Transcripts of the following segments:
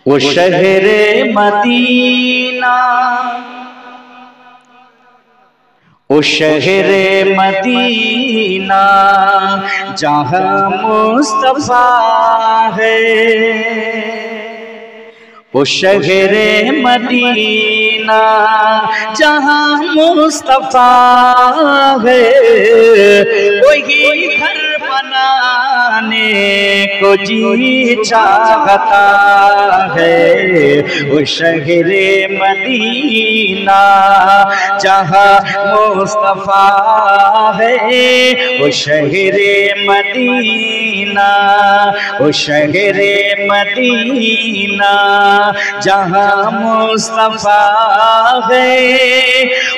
वो शहरे मदीना, वो शहरे मदीना जहाँ मुस्तफा है। वो शहरे मदीना जहाँ मुस्तफा है, वही घर बनाने को जी चाहता है। वो शहरे मदीना जहाँ मुस्तफा है, वो शहरे मदीना, वो शहरे मदीना जहाँ मुस्तफा है,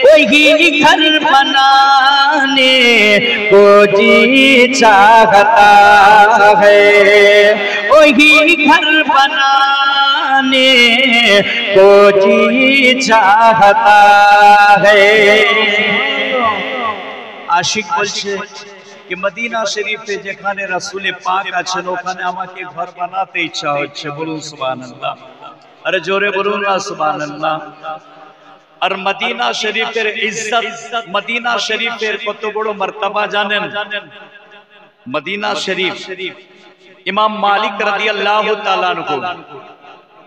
वही घर बनाने को जी चाहता है। वही घर बनाने को जी चाहता है। आशिक बोलছে कि मदीना शरीफे যেখানে রাসূল পাক আছেন ওখানে আমাকে ঘর বানাতে ইচ্ছা হচ্ছে। বলুন সুবহানাল্লাহ। अरे जोरे बोलूं ना सुभान अल्लाह। और मदीना शरीफेर इज्जत, मदीना शरीफेर कत बड़ो मर्तबा जानेन? मदीना शरीफ इमाम मालिक রাদিয়াল্লাহু তাআলা আনহু,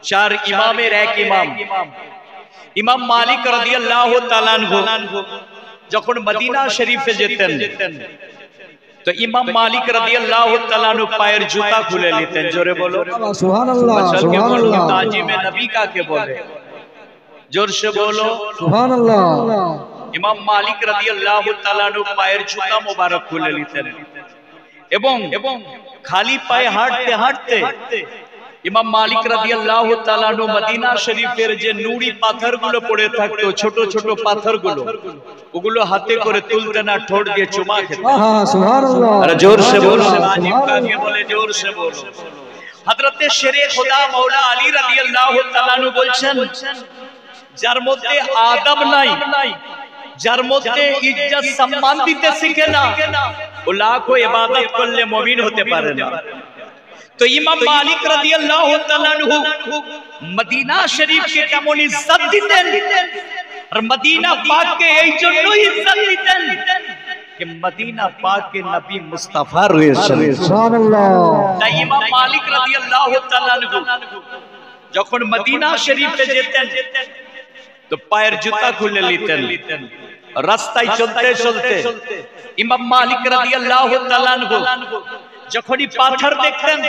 चार इमामेर एक इमाम इमाम मालिक রাদিয়াল্লাহু তাআলা আনহু যখন মদিনা শরীফে যেতেন तो इमाम मालिक রাদিয়াল্লাহু তাআলা আনহু পায়ের জুতা খুলে নিতেন। জোরে বলো সুবহানাল্লাহ। সুবহানাল্লাহ। ताजीमे नबी का के बोले, जोर से बोलो सुबहानअल्लाह। इमाम मालिक রাদিয়াল্লাহু তাআলা আনহু পায়ের জুতা মোবারক খুলে নিতেন এবং খালি পায়ে হাঁটতে হাঁটতে ইমাম মালিক রাদিয়াল্লাহু তাআলা আনহু মদিনা শরীফের যে নুড়ি পাথরগুলো পড়ে থাকতো, ছোট ছোট পাথরগুলো, ওগুলো হাতে করে তুলতেন আর ঠোঁট দিয়ে চুমা খেতেন। সুবহানাল্লাহ। আরে জোর সে বলো। আজিব কাকে বলে? জোর সে বলো। হযরতে শেরে খোদা মাওলা আলী রাদিয়াল্লাহু তাআলা আনহু বলছেন, যার মধ্যে আদব নাই, যার মধ্যে ইজ্জত সম্মান দিতে শিখে না, ও লাখো ইবাদত করলে মুমিন হতে পারে না। तो इमाम मालिक রাদিয়াল্লাহু তাআলা আনহু মদিনা শরীফকে কেমন ইজ্জত দিতেন, আর মদিনা পাককে এই জন্য ইজ্জত দিতেন कि मदीना पाक के नबी मुस्तफा রয়েছেন। সুবহানাল্লাহ। তাই ইমাম মালিক রাদিয়াল্লাহু তাআলা আনহু যখন মদিনা শরীফে যেতেন তো পায়ের জুতা খুলে নিতেন। রাস্তায় চলতে চলতে ইমাম মালিক রাদিয়াল্লাহু তাআলা আনহু যখনই পাথর দেখতেন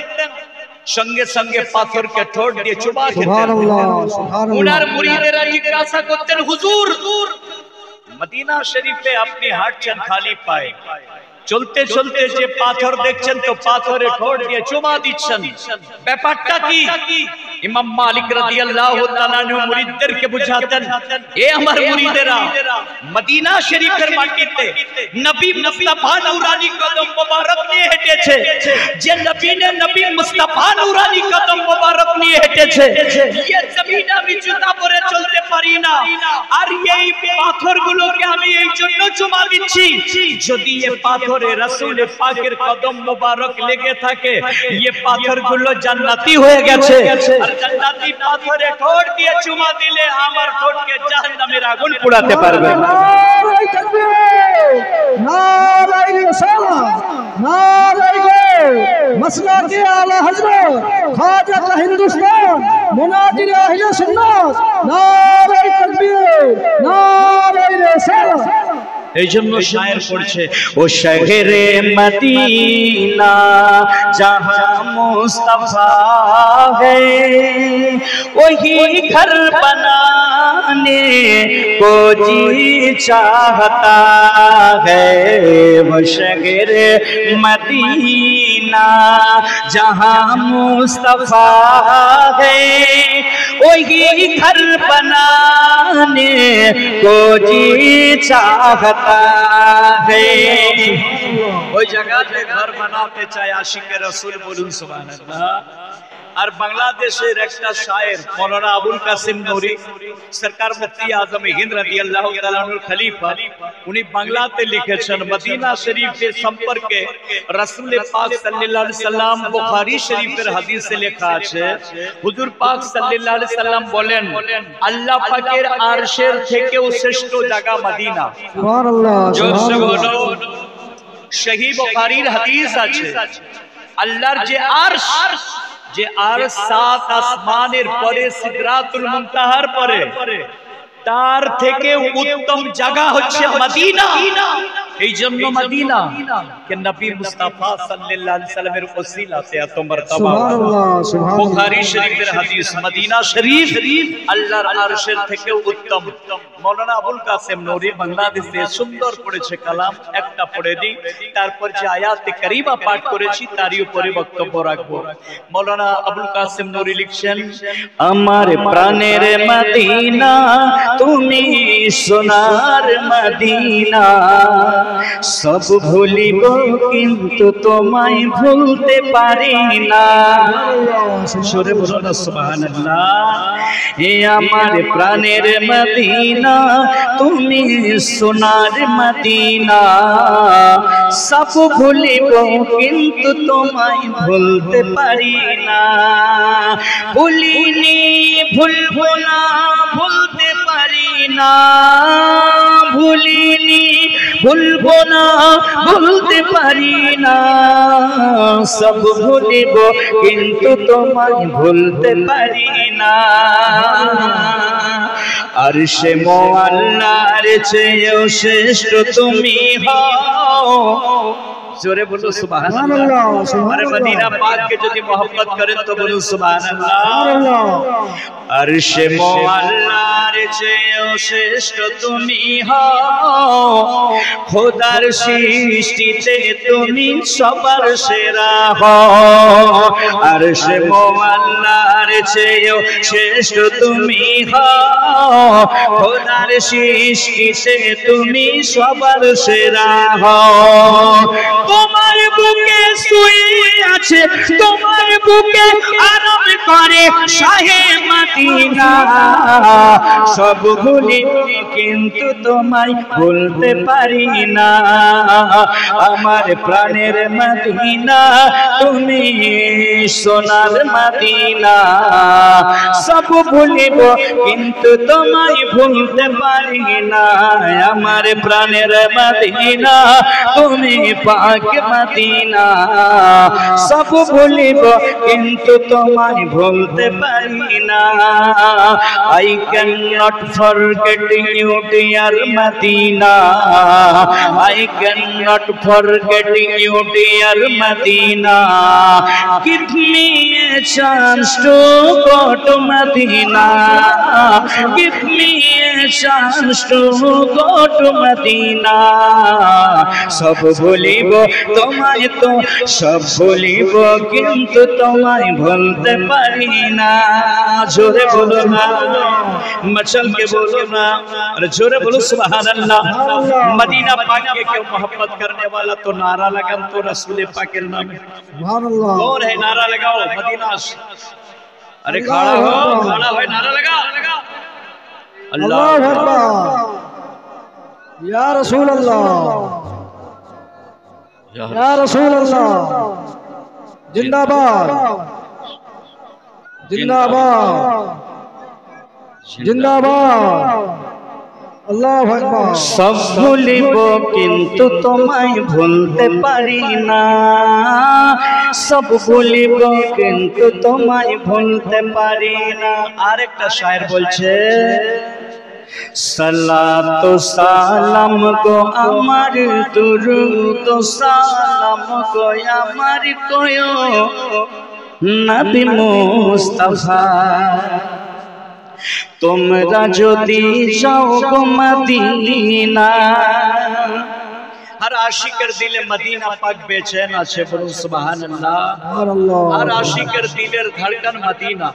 সঙ্গে সঙ্গে পাথরকে ঠোঁট দিয়ে চুমা খেতেন। সুবহানাল্লাহ। সুবহানাল্লাহ। উনার মুরিদেরা জিজ্ঞাসা করতেন, হুজুর মদিনা শরীফে আপনি হাঁটছেন খালি পায়ে, চলতে চলতে যে পাথর দেখছেন তো পাথরে ঠোঁট দিয়ে চুমা দিচ্ছেন, ব্যাপারটা কি? ইমাম মালিক রাদিয়াল্লাহু তাআলা আনহু মুরিদদেরকে বুঝাতেন, এ আমার মুরিদেরা, মদিনা শরীফের মাটিতে নবী মুস্তাফা নূরানী কদম মোবারক নিয়ে হেঁটেছে। যে নবী ने নবী মুস্তাফা নূরানী কদম মোবারক নিয়ে হেঁটেছে, এই জমিনে আমি জুতা পরে চলতে পারি না, আর এই পাথরগুলোকে আমি এই জন্য চুমা দিচ্ছি, যদি এই পাথরে রাসূল পাকের কদম মোবারক লেগে থাকে, এই পাথরগুলো জান্নাতি হয়ে গেছে। আর জান্নাতি পাথরে ঠোঁট দিয়ে চুমা দিলে আমার ঠোঁটকে জাহান্নামের আগুন পোড়াতে পারবে। নারে তাকবীর, নারে রিসালাত, নারে মাসলাকে আলা হযরত খাজা হিন্দুস্তান মুনাজির আহলে সুন্নাত, নারে তাকবীর, নারে রিসালাত। এই জন্য শায়ের পড়ছে, ও শহরে মদিনা जहाँ मुस्तफा है, वही घर बनाने को जी चाहता है। वो शहरे मदीना जहाँ मुस्तफा है, वही घर बनाने को जी चाहता है। ওই জায়গাতে ঘর বানাতে চায় আশিকে রাসূল। বলুন সুবহানাল্লাহ। আর বাংলাদেশের একটা শায়ের মৌলানা আবুল কাসিম নূরি সরকার মুফতি আজম হিন্দ রাদিয়াল্লাহু তাআলা আনহুর খলিফা উনি বাংলাতে লিখেছেন মদিনা শরীফের সম্পর্কে রাসূল পাক সাল্লাল্লাহু আলাইহি সাল্লাম বুখারী শরীফের হাদিসে লেখা আছে হুজুর পাক সাল্লাল্লাহু আলাইহি সাল্লাম বলেন আল্লাহ পাকের আরশের থেকেও শ্রেষ্ঠ জায়গা মদিনা। সুবহানাল্লাহ জোরে বলো। সহিহ বুখারীর হাদিস আছে আল্লাহর যে আরশ সাত আসমানের পরে সিদরাতুল মুনতাহার পরে তার থেকে উত্তম জায়গা হচ্ছে মদিনা। এই জন্য মদিনা কে নবী মুস্তাফা সাল্লাল্লাহু আলাইহি সাল্লামের ওসিলাতে এত মারতবা। সুবহানাল্লাহ সুবহানাল্লাহ। বুখারী শরীফের হাদিস মদিনা শরীফ আল্লাহর আরশের থেকে উত্তম। মৌলানা আবুল কাসেম নূরি বাংলাদেশে সুন্দর করেছে কালাম, একটা পড়ে দিই, তারপর যে আয়াতে কারিমা পাঠ করেছি তারই উপরে বক্তব্য রাখবো। মৌলানা আবুল কাসেম নূরি লিখছেন আমার প্রাণের মদিনা তুমি সোনার মদিনা সব ভুলিব কিন্তু তোমায় ভুলতে পারি না। সুরে বলো না সুবহানাল্লাহ। এ আমার প্রাণের মদিনা তুমি সোনার মদিনা সব ভুলিব কিন্তু তোমায় ভুলতে পারি না। ভুলিনি ভুলবো না ভুলতে পারি না, ভুলিনি ভুলবো না ভুলতে পারি না, সব ভুলিব কিন্তু তোমায় ভুলতে পারি না। আরশে মুআল্লার চেয়েও শ্রেষ্ঠ তুমি হও। जोरे बोलो सुभानाल्लाह। अरे मदीना पाक के यदि मोहब्बत करें तो बोलो सुभानाल्लाह। अर्शे मुअल्लार চেয়েও শ্রেষ্ঠ তুমি হও, খোদার সৃষ্টিতে তুমি সবার সেরা হও। আরশে মুআল্লার চেয়েও শ্রেষ্ঠ তুমি হও, খোদার সৃষ্টিতে তুমি সবার সেরা হও। তোমার বুকে শুয়ে আছে, তোমার বুকে আরাম করে শাহে মদিনা, সব ভুলিব কিন্তু তোমায় ভুলতে পারি না। আমার প্রাণের মদিনা তুমি সোনার মদিনা, সব ভুলিব কিন্তু তোমায় ভুলতে পারি না। আমার প্রাণের মদিনা তুমি পাক মদিনা, সব ভুলিব কিন্তু তোমায় ভুলতে পারি না। I cannot forget you dear Medina, I cannot forget you dear Medina, give me a chance to go to Medina, give me a chance to go to Medina, সব ভুলিব তোমায় তো সব ভুলিব কিন্তু তোমায় ভুলতে পারি না। जोरे बोलो ना, मचल के बोलो ना, अरे जोरे बोलो सुभानाल्लाह। मदीना पाक के क्यों मोहब्बत करने वाला तो नारा लगा तो रसूल पाक के नाम है सुभानाल्लाह। कौन है नारा लगाओ मदीना? अरे खड़ा हो नारा लगा। अल्लाह अकबर या रसूल अल्लाह, या रसूल अल्लाह, जिंदाबाद जिंदाबाद जिंदाबाद, अल्लाह अकबर। सब भूलिब किन्तु तुम्हें भूलते पारी ना, सब भूलिब किन्तु तुम्हें भूलते पारी ना। आरेकटा शायर बोलছে सलातो सालाम को আমার দুরুদ সালাম को আমার কয়ো নবী মুস্তাফা, তোমরা যদি যাও গো মদিনা। हर आशिकर दिले मदीना पाक बेचैन আছে বলুন সুবহানাল্লাহ। हर आशिकर दिलेर धड़कन मदीना।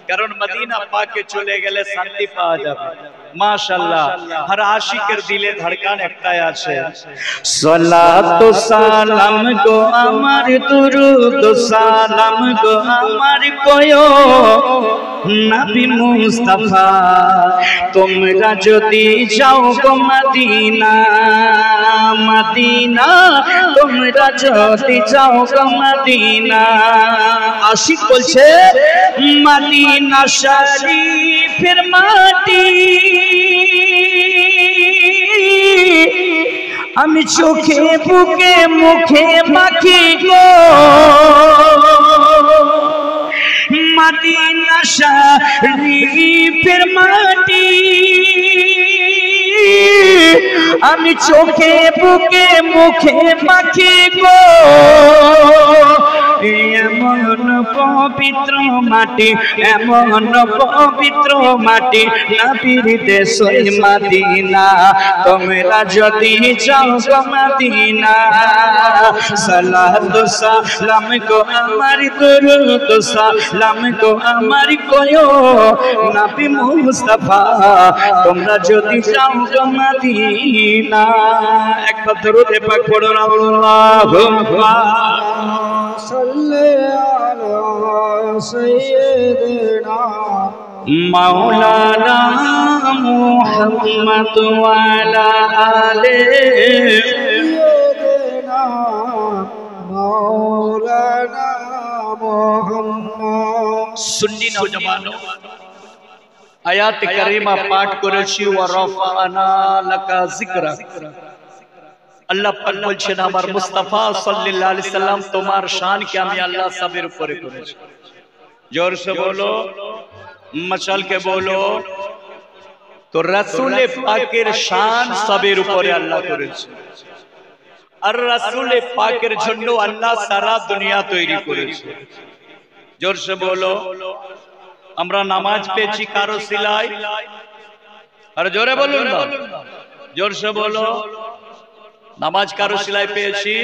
কারণ মদিনা পাকে চলে গেলে শান্তি পাওয়া যাবে। মাশাআল্লাহ, হর আশিকের দিলে ধড়কান একটাই আছে, সালাত ও সালাম গো আমার, দুরুদ ও সালাম গো আমার কয়ো নবী মুস্তাফা, তোমরা যদি যাও গো মদিনা, মদিনা তোমরা যদি যাও গো মদিনা। আশিক বলছে মদিনা শরীফের মাটি আমি চোখে বুকে মুখে মাখি গো, মদিনা শরীফের মাটি আমি চোখে বুকে মুখে মাখি গো, এমন পবিত্র মাটি, এমন পবিত্র মাটি নবীর দেশ মদিনা, তোমরা যদি যাও গো মদিনা। সালাত ও সালাম গো আমার, দুরুদ ও সালাম গো আমার কয়ো নবী মুস্তাফা, তোমরা যদি যাও গো মদিনা। একবার দরুদ পাক পড়ুন, আল্লাহুম্মা সাল্লি আলা সাইয়্যিদিনা মাওলানা মুহাম্মদ ওয়া আলা আলিহি সাইয়্যিদিনা মাওলানা মুহাম্মদ। সুন্নি নওজওয়ানো, আয়াত কারিমা পাঠ করেছি, ওয়া রাফা'না লাকা যিকরা। আল্লাহ পাক বলছেন আমার মুস্তাফা সাল্লাল্লাহু আলাইহি সাল্লাম তোমার শানকে আমি আল্লাহ সবের উপরে করেছি। जोर से बोलो, मचल के बोलो। तो रसूल पाकेर शान सबेर উপরে আল্লাহ করেছে, আর রসুল পাকের জন্য আল্লাহ সারা দুনিয়া তৈরি করেছে। जोर से बोलो। আমরা নামাজ পেয়েছি কারো সিলাই, আর জোরে বলুন না, जोर से बोलो। নামাজ কারো সিলাই পেয়েছি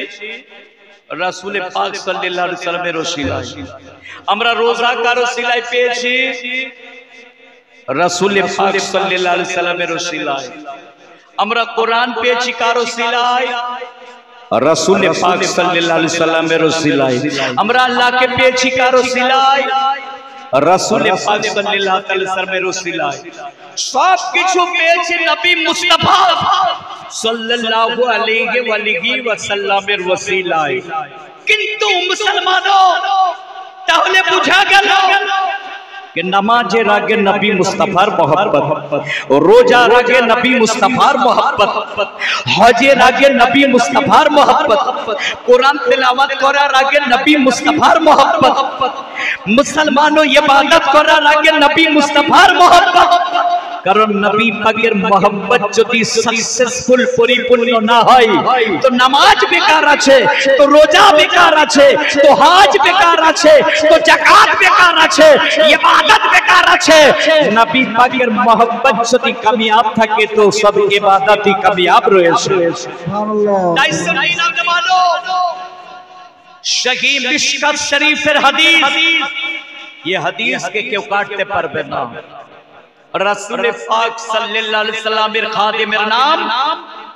রাসূল পাক সাল্লাল্লাহু আলাইহি ওয়াসাল্লামের ওসিলায়। আমরা রোজা কারো সিলাই পেয়েছি রাসূল পাক সাল্লাল্লাহু আলাইহি ওয়াসাল্লামের ওসিলায়। আমরা কোরআন পেয়েছি কারো সিলাই রাসূল পাক সাল্লাল্লাহু আলাইহি ওয়াসাল্লামের ওসিলায়। আমরা আল্লাহকে পেয়েছি কারো সিলাই রাসূল পাক সাল্লাল্লাহু আলাইহি ওয়াসাল্লামের ওসিলায়। সব কিছু পেয়েছি নবী মুস্তাফা সাল্লাল্লাহু আলাইহি ওয়াসাল্লামের ওসিলায়। কিন্তু মুসলমানও, তাহলে বুঝা গেল कि नमाजेर आगे नबी मुस्तफार मोहब्बत, रोजार आगे नबी मुस्तफार मोहब्बत, हजेर आगे नबी मुस्तफार मोहब्बत, कुरान तिलावत करार आगे नबी मुस्तफार मोहब्बत, मुसलमानों इबादत करार आगे नबी मुस्तफार मोहब्बत। कारण नबी पाकेर मोहब्बत यदि सक्सेसफुल परिपूर्ण ना হয় তো নামাজ বেকার আছে, তো রোজা বেকার আছে, তো হজ বেকার আছে, তো যাকাত বেকার আছে, ইবাদত বেকার আছে। নবী পাকের মোহব্বত যদি কামিয়াব থাকে তো সব ইবাদতই কামিয়াব রয়েছে। সুবহানাল্লাহ। তাই সুন্নি নওজওয়ানো, সহি মিশকাত শরীফের হাদিস, ये हदीस के কেউ কাটতে পারবে না। रसूल पाक सल्लल्लाहु अलैहि वसल्लम खादिमेर नाम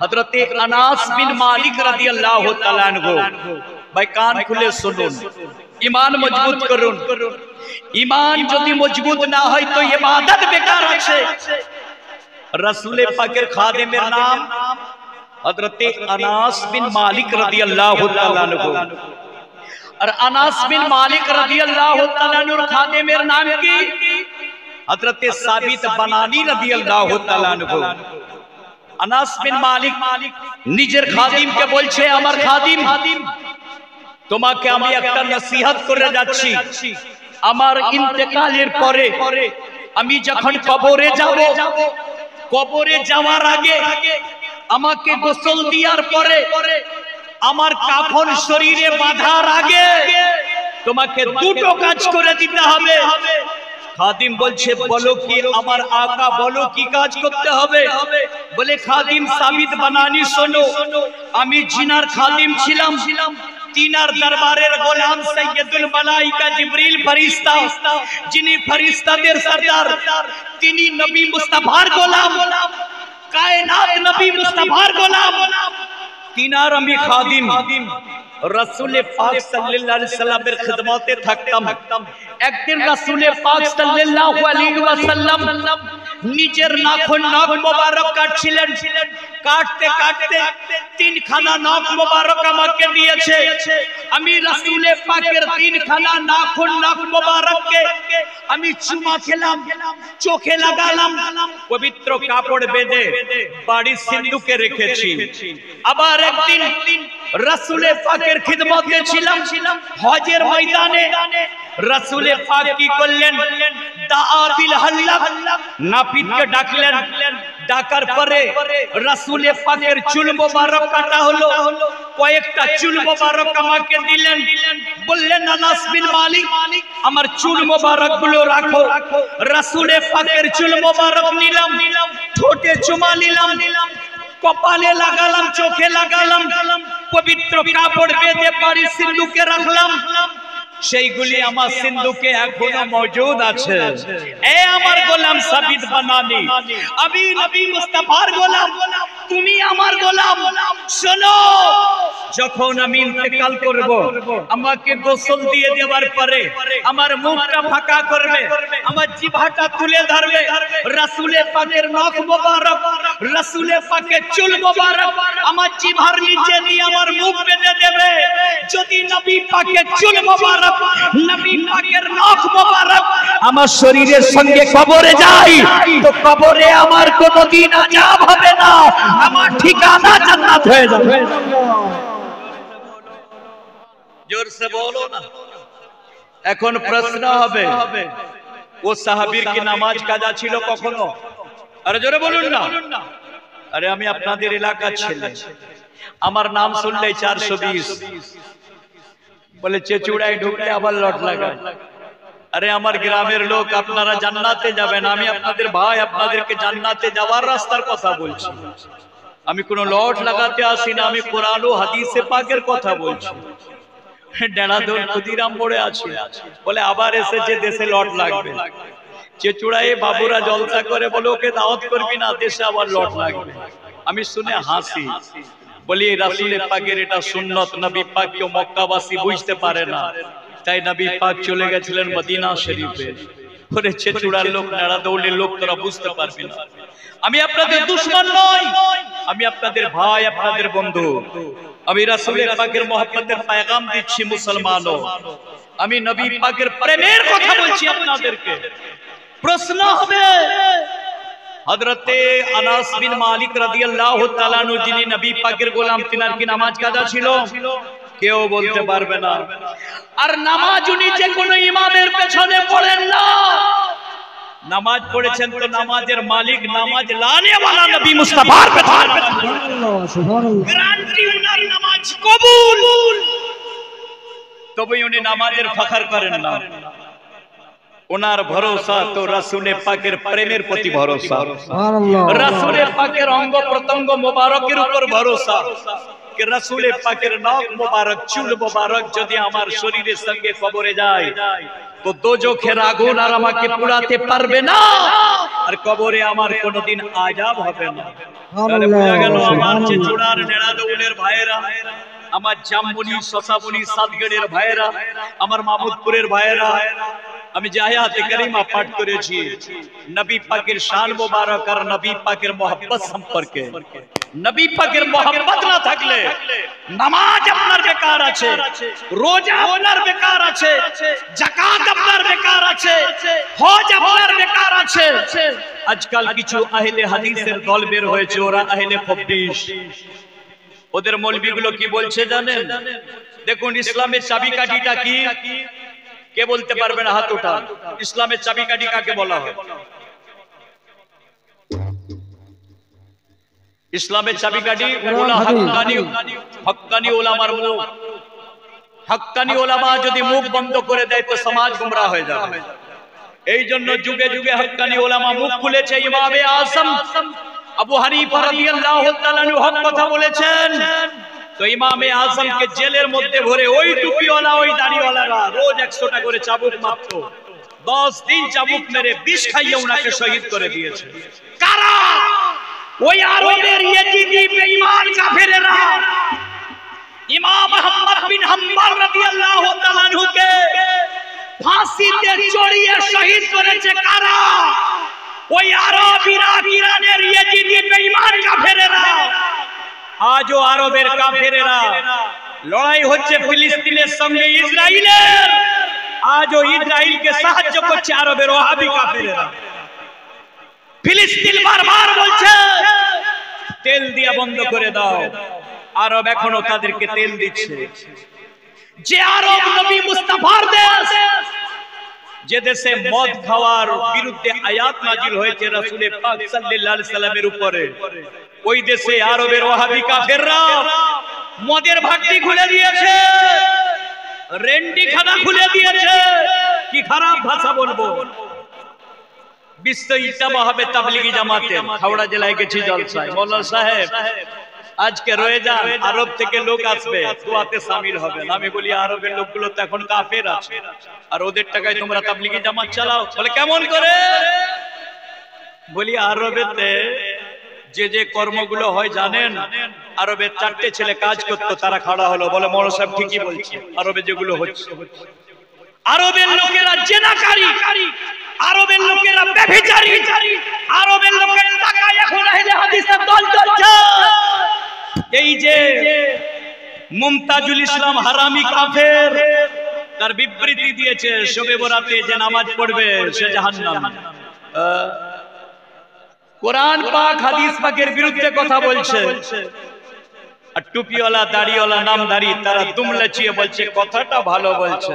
हजरत अनास बिन मालिक रदियल्लाहु ताआला अन्हु। भाई कान खुले सुनुन, ईमान मजबूत करुन। ईमान यदि मजबूत ना হয় তো ইবাদত বেকার আছে। रसूल पाकेर खादिमेर नाम हजरत अनास बिन मालिक रदियल्लाहु ताआला अन्हु। और अनास बिन मालिक रदियल्लाहु ताआला अन्हुर खादिमेर नाम की हजरत साबित बनानी रदियल्लाहु ताआला अन्हु। अनास बिन मालिक निजेर खादिमके বলছে, আমার খাদিম তোমাকে আমি একটা নসিহত করে যাচ্ছি, আমার ইন্তেকালের পরে আমি যখন কবরে যাব, কবরে যাওয়ার আগে আমাকে গোসল দেওয়ার পরে আমার কাফন শরীরে বাঁধার আগে তোমাকে দুটো কাজ করে দিতে হবে। খাদিম বলছে বলো কি আমার আকা বলো কি কাজ করতে হবে বলে খাদিম সাবিত বানানি শোনো আমি জিনার খাদিম ছিলাম তিনার দরবারের গোলাম সৈয়দুল মালাইকা জিবরিল ফেরেশতা যিনি ফেরেশতাদের সরদার তিনি নবী মুস্তাফার গোলাম কায়নাত নবী মুস্তাফার গোলাম তিনার আমি খাদিম রাসূল পাক সাল্লাল্লাহু আলাইহি সাল্লামের খিদমতে থাকতাম একদিন রাসূল পাক সাল্লাল্লাহু আলাইহি ওয়াসাল্লাম নিজের নাখুন নখ মোবারক কাটছিলেন কাটতে কাটতে তিনখানা নখ মোবারক আমাকে দিয়েছে আমি রাসূল পাকের তিনখানা নাখুন নখ মোবারককে আমি চুমা খেলাম চোখে লাগালাম পবিত্র কাপড় বেঁধে বাড়ির সিন্দুকে রেখেছি আবার একদিন রাসূল পাকের খিদমতে ছিলাম হজের ময়দানে রাসূল পাক কি করলেন দাআ বিল হাল্লাক নাপিতকে ডাকলেন ডাকার পরে রাসূল পাকের চুল মোবারক কাটা হলো কয়েকটা চুল মোবারক আমাকে দিলেন বললেন আনাস বিন মালিক আমার চুল মোবারক গুলো রাখো রাসূল পাকের চুল মোবারক নিলাম ঠোঁটে চুমা নিলাম কপালে লাগালাম চোখে লাগালাম পবিত্র কাপড় বেঁধে বাড়ির সিন্দুকে রাখলাম সেইগুলি আমার সিন্ধুকে এখনো মজুদ আছে এ আমার গোলাম সাবিত বানানি আমি নবী মুস্তাফার গোলাম তুমি আমার গোলাম শোনো যখন আমি ইন্তেকাল করব আমাকে গোসল দিয়ে দেওয়ার পরে আমার মুখটা ফাঁকা করবে আমার জিহ্বাটা তুলে ধরবে রাসূল পাকের নখ মোবারক রাসূল পাকের চুল মোবারক আমার জিহ্বার নিচে দিয়ে আমার মুখ বেঁধে দেবে যদি নবী পাকের চুল মোবারক নবী পাকের নখ মোবারক আমার শরীরের সঙ্গে কবরে যায় তো কবরে আমার কোনদিন আযাব হবে না আমার ঠিকানা জান্নাত হয়ে যাবে জোর সে বলো না এখন প্রশ্ন হবে ও সাহাবীর কি নামাজ কাজা ছিল কখনো আরে জোরে বলুন না আরে আমি আপনাদের এলাকার ছেলে আমার নাম শুনলে 420 বলে চেচুড়ায় ঢুকলে আবার লট লাগায় আরে আমার গ্রামের লোক আপনারা জান্নাতে যাবেন আমি আপনাদের ভাই আপনাদেরকে জান্নাতে যাওয়ার রাস্তার কথা বলছি আমি কোন লট লাগাতে আসি না আমি কোরআন ও হাদিসে পাকের কথা বলছি ডেড়াদোল ক্ষুদিরাম পড়ে আছে বলে আবার এসেছে দেশে লট লাগবে চেচুড়ায় বাবুরা জলসা করে বলে ওকে দাওয়াত করবি না দেশে আবার লট লাগবে আমি শুনে হাসি বলি রাসূল পাকের এটা সুন্নত নবী পাক কেউ মক্কাবাসী বুঝতে পারে না তাই নবী পাক চলে গেছিলেন মদিনা শরীফে ওরে চেচুড়ার লোক ডেড়াদোলের লোক তোরা বুঝতে পারবি না আমি আপনাদের দুশমন নই আমি আপনাদের ভাই আপনাদের বন্ধু আমি রাসূল পাকের মহব্বতের পয়গাম দিচ্ছি মুসলমানও আমি নবী পাকের প্রেমের কথা বলছি আপনাদেরকে প্রশ্ন হবে হযরতে আনাস বিন মালিক রাদিয়াল্লাহু তাআলা আনহু যিনি নবী পাকের গোলাম তিনার কি নামাজ কাজা ছিল কেউ বলতে পারবে না আর নামাজ উনি যে কোনো ইমামের পেছনে পড়েন না নামাজ পড়েছেন তো নামাজের মালিক নামাজ লানে वाला নবী মুস্তাফার পেছনে সুবহানাল্লাহ সুবহানাল্লাহ গ্যারান্টি উনার নামাজ কবুল তবে উনি নামাজের ফখর করেন না ওনার ভরসা তো রাসূল পাকের প্রেমের প্রতি ভরসা সুবহানাল্লাহ রাসূল পাকের অঙ্গ প্রত্যঙ্গ মোবারকের উপর ভরসা कि रसूल पाकेर नख मुबारक चुल मुबारक যদি আমার শরীরের সঙ্গে কবরে যায় তো দোজখের আগুন আর আমাকে পুড়াতে পারবে না আর কবরে আমার কোনদিন আযাব হবে না তাহলে বোঝা গেল আমার যে চূড়ার নেড়াদৌলের ভাইরা আমার জামবনি শশাবনি সাতগড়ের ভাইরা আমার মাহমুদপুরের ভাইরা আমি যে আয়াতে কারিমা পাঠ করেছি নবী পাকের শান মুবারক আর নবী পাকের mohabbat সম্পর্কে নবী পাকের mohabbat না থাকলে নামাজ আপনার বেকার আছে রোজা আপনার বেকার আছে যাকাত আপনার বেকার আছে হজ আপনার বেকার আছে আজকাল কিছু আহলে হাদিসের দল বের হয়েছে ওরা আহলে খবিশ ওদের মৌলবীগুলো কি বলছে জানেন দেখুন ইসলামের চাবিকাঠিটা কি কে বলতে পারবে না হাত উঠান ইসলামের চাবিকাঠি কাকে বলা হয় ইসলামের চাবিকাঠি হক্কানি ওলামার মুখ হক্কানি ওলামা যদি মুখ বন্ধ করে দেয় তো সমাজ গুমরাহ হয়ে যাবে এই জন্য যুগে যুগে হক্কানি ওলামা মুখ খুলেছে। ইমামে আযম আবু হানিফা রাদিয়াল্লাহু তাআলা আনহু হক কথা বলেছেন। তো ইমামে আযমকে জেলের মধ্যে ভরে ওই টুপিওয়ালা ওই দাড়িওয়ালারা রোজ 100 টা করে চাবুক মারত। 10 দিন চাবুক মেরে বিষ খাইয়ে উনাকে শহীদ করে দিয়েছে। কারা? ওই আরবের ইয়েজিদি বেঈমান কাফেরেরা। ইমাম আহমদ বিন হাম্বল রাদিয়াল্লাহু তাআলা আনহুকে ফাঁসিতে চড়িয়ে শহীদ করেছে কারা? ওই আরব ইরানের ইয়েজিদি বেঈমান কাফেরেরা। আজও আরবের কাফেরেরা লড়াই হচ্ছে ফিলিস্তিনের সঙ্গে ইসরায়েলের। আজও ইসরায়েলকে সাহায্য করছে আরবের ওয়াহাবি কাফেরেরা। ফিলিস্তিন বারবার বলছে তেল দিয়া বন্ধ করে দাও, আরব এখনো তাদেরকে তেল দিচ্ছে। যে আরব নবী মুস্তাফার দেশ, যে দেশে মদ খাওয়ার বিরুদ্ধে আয়াত নাজিল হয়েছে রাসূল পাক সাল্লাল্লাহু আলাইহি সাল্লামের উপরে, ওই দেশে আরবের ওয়াহাবি কাফেররা মদের ভাটি খুলে দিয়েছে, রেন্ডি খানা খুলে দিয়েছে। কি খারাপ ভাষা বলবো। বিশ্ব ইজতেমা হবে তাবলিগি জামাতে। হাওড়া জেলায় গেছি জলসায়। মাওলানা সাহেব আজকে রয়ে যান, আরব থেকে লোক আসবে, দোয়াতে শামিল হবেন। আমি বলি আরবের লোকগুলো তো এখন কাফের আছে, আর ওদের টাকায় তোমরা তাবলিগি জামাত চালাও। বলে কেমন করে? বলি আরবেতে যে যে কর্মগুলো হয় জানেন? আরবের 4টে ছেলে কাজ করতো, তারা খাড়া হলো, বলে মাওলানা সাহেব ঠিকই বলছে, আরবে যেগুলো হচ্ছে। আরবের লোকেরা জেনাকারী, আরবের লোকেরা ব্যভিচারী, আরবের লোকের টাকায় এখন আহলে হাদিসের দল চলছে। এই যে মুমতাজুল ইসলাম হারামি কাফের, তার বিবৃতি দিয়েছে শবে বরাতে যে নামাজ পড়বে সে জাহান্নামী। কোরআন পাক হাদিস পাকের বিরুদ্ধে কথা বলছে, আর টুপিওয়ালা দাড়িওয়ালা নামধারী তারা দুম লাচিয়ে বলছে কথাটা ভালো বলছে।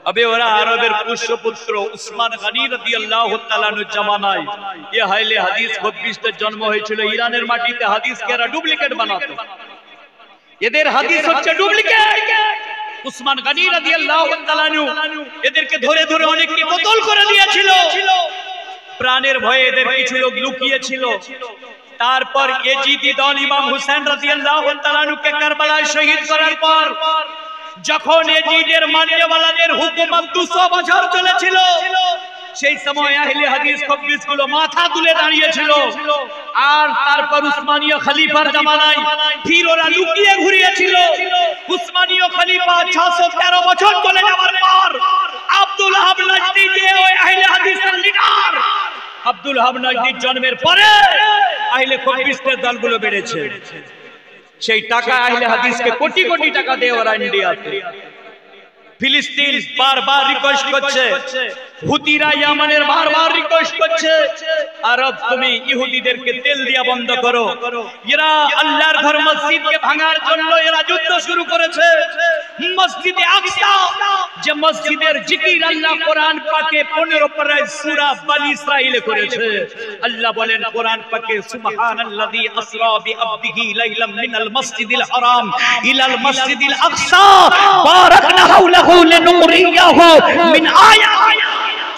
अबे ওরা আরবের পুষ্যপুত্র উসমান গনি রাদিয়াল্লাহু তাআলা এর জামানায় এই আহলে হাদিস 26 তে জন্ম হয়েছিল। ইরানের মাটিতে হাদিসকে এরা ডুপ্লিকেট বানাতো, এদের হাদিস হচ্ছে ডুপ্লিকেট। উসমান গনি রাদিয়াল্লাহু তাআলা এদেরকে ধরে ধরে অনেককে কতল করে দিয়েছিল। প্রাণের ভয়ে এদের কিছু লোক লুকিয়েছিল। তারপর এজিদি দল ইমাম হুসাইন রাদিয়াল্লাহু তাআলা কে কারবালায় শহীদ করার পর যখন এজিদের মাননেওয়ালাদের হুকুমত 200 বছর চলেছিল, সেই সময় আহলে হাদিস 26 গুলো মাথা তুলে দাঁড়িয়েছিল। আর তারপর উসমানীয় খলিফার জামানায় ফির ওরা লুকিয়ে ঘুরিয়েছিল। উসমানীয় খলিফা 613 বছর চলে যাওয়ার পর আব্দুল ওয়াহাব নাজদি যে ওই আহলে হাদিসের লিডার, আব্দুল ওয়াহাব নাজদির জন্মের পরে আহলে 26 এর দলগুলো বেড়েছে। সেই টাকা আহলে হাদিসকে কোটি কোটি টাকা দেয় ওরা ইন্ডিয়াতে। ফিলিস্তিন বারবার রিকোয়েস্ট করছে, হুতিরা ইয়ামানের বারবার রিকোয়েস্ট করছে, আরব তুমি ইহুদিদেরকে তেল দিয়া বন্ধ করো। এরা আল্লাহর ঘর মসজিদকে ভাঙার জন্য এরা যুদ্ধ শুরু করেছে। মসজিদে আকসা, যে মসজিদের জিকির আল্লাহ কোরআন পাকে 15 পারায় সূরা বনি ইসরাঈলে করেছে। আল্লাহ বলেন কোরআন পাকে, সুবহানাল্লাযী আসরা বিআবদিহি লাইলাম মিনাল মাসজিদিল হারাম ইলাল মাসজিদিল আকসা বারাকনা হাওলাহু লিনুরিয়াহু মিন আয়াতিনা।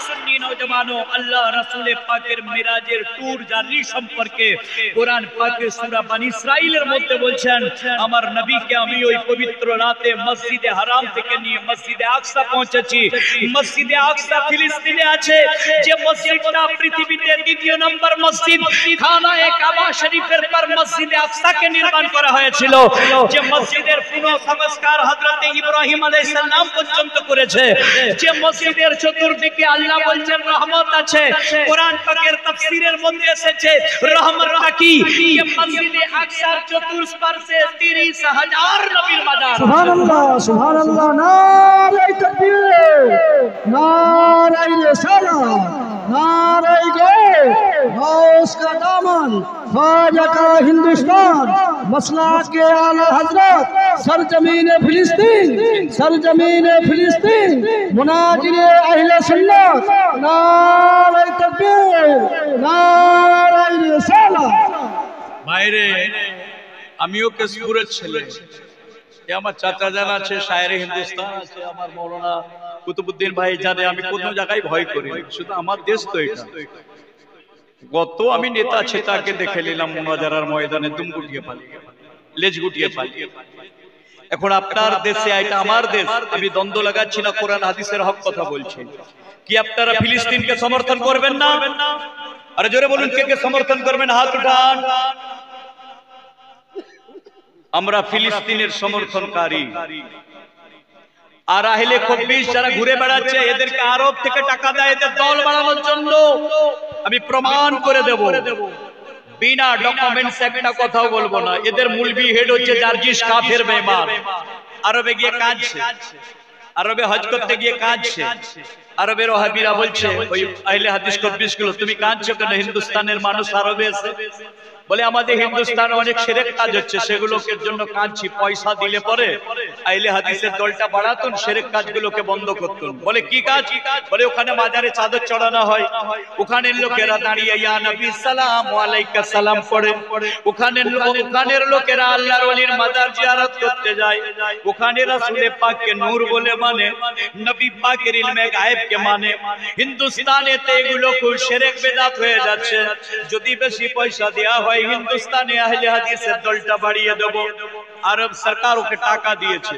সুন্নি নওজওয়ানো, আল্লাহ রাসূল পাকের মিরাজের ট্যুর জার্নি সম্পর্কে কোরআন পাকে সূরা বনি ইসরাঈলের মধ্যে বলছেন, আমার নবীকে আমি ওই পবিত্র রাতে মসজিদে হারাম থেকে নিয়ে মসজিদে আকসা পৌঁছেছি। মসজিদে আকসা ফিলিস্তিনে আছে, যে মসজিদটা পৃথিবীতে দ্বিতীয় নম্বর মসজিদ খানায়ে কাবা শরীফের পর মসজিদে আকসাকে নির্মাণ করা হয়েছিল। যে মসজিদের পুনঃসংস্কার হযরত ইব্রাহিম আলাইহিস সালাম পর্যন্ত করেছে। যে মসজিদের চতুর্দিকে আল্লাহ বলছেন রহমত আছে। কোরআন পাকের তাফসীরের মধ্যে এসেছে রহমতটা কি, যে মসজিদে আকসার চতুর্পার্শ্বে 30,000 নবীর মাজার। সুবহানাল্লাহ সুবহানাল্লাহ, নারে তাকবীর, নারে রিসালাত, नारे गए गौस का दामन, ख्वाजा का हिंदुस्तान, मसला के आला हजरत, सरजमीन फिलिस्तीन, सरजमीन फिलिस्तीन, मुनाजिर अहले सुन्नत, नारे तकबीर, नारे रिसालत। ভাইরে, আমিও কেশপুরের ছেলে। আমার চাচা জান আছে, শায়ের হিন্দুস্তান আছে, আমার মৌলানা কুতুবউদ্দিন ভাই জানে আমি কোন জায়গায় ভয় করি, শুধু আমার দেশ তো এটা। গত আমি নেতা ছেতাকে দেখে নিলাম মুনাজারার ময়দানে দুম গুটিয়ে পালিয়ে, লেজ গুটিয়ে পালিয়ে। এখন আপনার দেশে, এটা আমার দেশ, আমি দ্বন্দ্ব লাগাচ্ছি না, কোরআন হাদিসের হক কথা বলছি। কি আপনারা ফিলিস্তিনকে সমর্থন করবেন না? আরে জোরে বলুন, কে কে সমর্থন করবেন? হাত উঠান। আমরা ফিলিস্তিনের সমর্থনকারী। আর আহলে খবিস যারা ঘুরে বেড়াচ্ছে, এদেরকে আরব থেকে টাকা দেয় এদের দল বাড়ানোর জন্য। আমি প্রমাণ করে দেব, বিনা ডকুমেন্টস একটা কথাও বলবো না। এদের মুলবি হেড হচ্ছে জার্জিস কাফের বেঈমান। আরবে গিয়ে কাঁদছে, আরবে হজ করতে গিয়ে কাঁদছে। আরবের ওয়াহাবিরা বলছে ওই আহলে হাদিস খবিস গুলো, তুমি কাঁদছো কেন? হিন্দুস্তানের মানুষ আরবে এসে বলে আমাদের হিন্দুস্তানে অনেক শিরক কাজ হচ্ছে, সেগুলোকে জন্য কাঁদছি। পয়সা দিলে পরে আহলে হাদিসের দলটা বাড়াতুন, শিরক কাজগুলোকে বন্ধ করতুন। বলে কি কাজ? বলে ওখানে মাজারে চাদর চড়ানো হয়, ওখানের লোকেরা দাঁড়িয়ে ইয়া নবী সালাম আলাইকা সালাম পড়ে। ওখানের লোকেরা আল্লাহর ওলির মাজার জিয়ারত করতে যায়, ওখানে রাসূল পাককে নূর বলে মানে, নবী পাকের ইলমে গায়েব কে মানে। হিন্দুস্তানেতে এগুলো খুব শিরক বেদাত হয়ে যাচ্ছে। যদি বেশি পয়সা দেয়া হয় হিন্দুস্তানে আহলে হাদিসের দলটা বাড়িয়ে দেব। আরব সরকার ওকে টাকা দিয়েছে,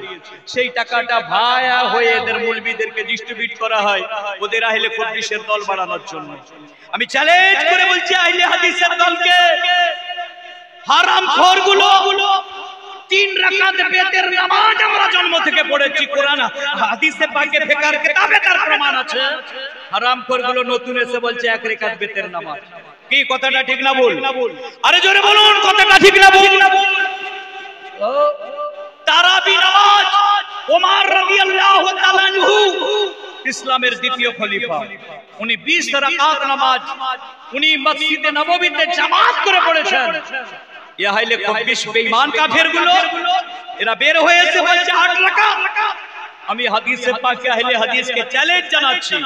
সেই টাকাটা ভায়া হয়ে এদের মুলবিদেরকে ডিস্ট্রিবিউট করা হয় ওদের আহলে খবিসের দল বাড়ানোর জন্য। আমি চ্যালেঞ্জ করে বলছি আহলে হাদিসের দলকে, হারামখোরগুলো 3 রাকাত বেতের নামাজ আমরা জন্ম থেকে পড়েছি, কোরআন হাদিসে পাকে ফিকার কিতাবে তার প্রমাণ আছে। হারামখোরগুলো নতুন এসে বলছে 1 রাকাত বেতের নামাজ। কি কথাটা ঠিক না ভুল? আরে জোরে বলুন, কথাটা ঠিক না ভুল? তারাবি নামাজ ওমর রাদিয়াল্লাহু তাআলা আনহু ইসলামের দ্বিতীয় খলিফা, উনি 20 রাকাত নামাজ উনি মসজিদে নববীতে জামাত করে পড়েছেন। এই আহলে খবিস বেঈমান কাফেরগুলো এরা বের হয়েছে বলছে 8 রাকাত। আমি হাদিসে পাকে আহলে হাদিসকে চ্যালেঞ্জ জানাচ্ছি,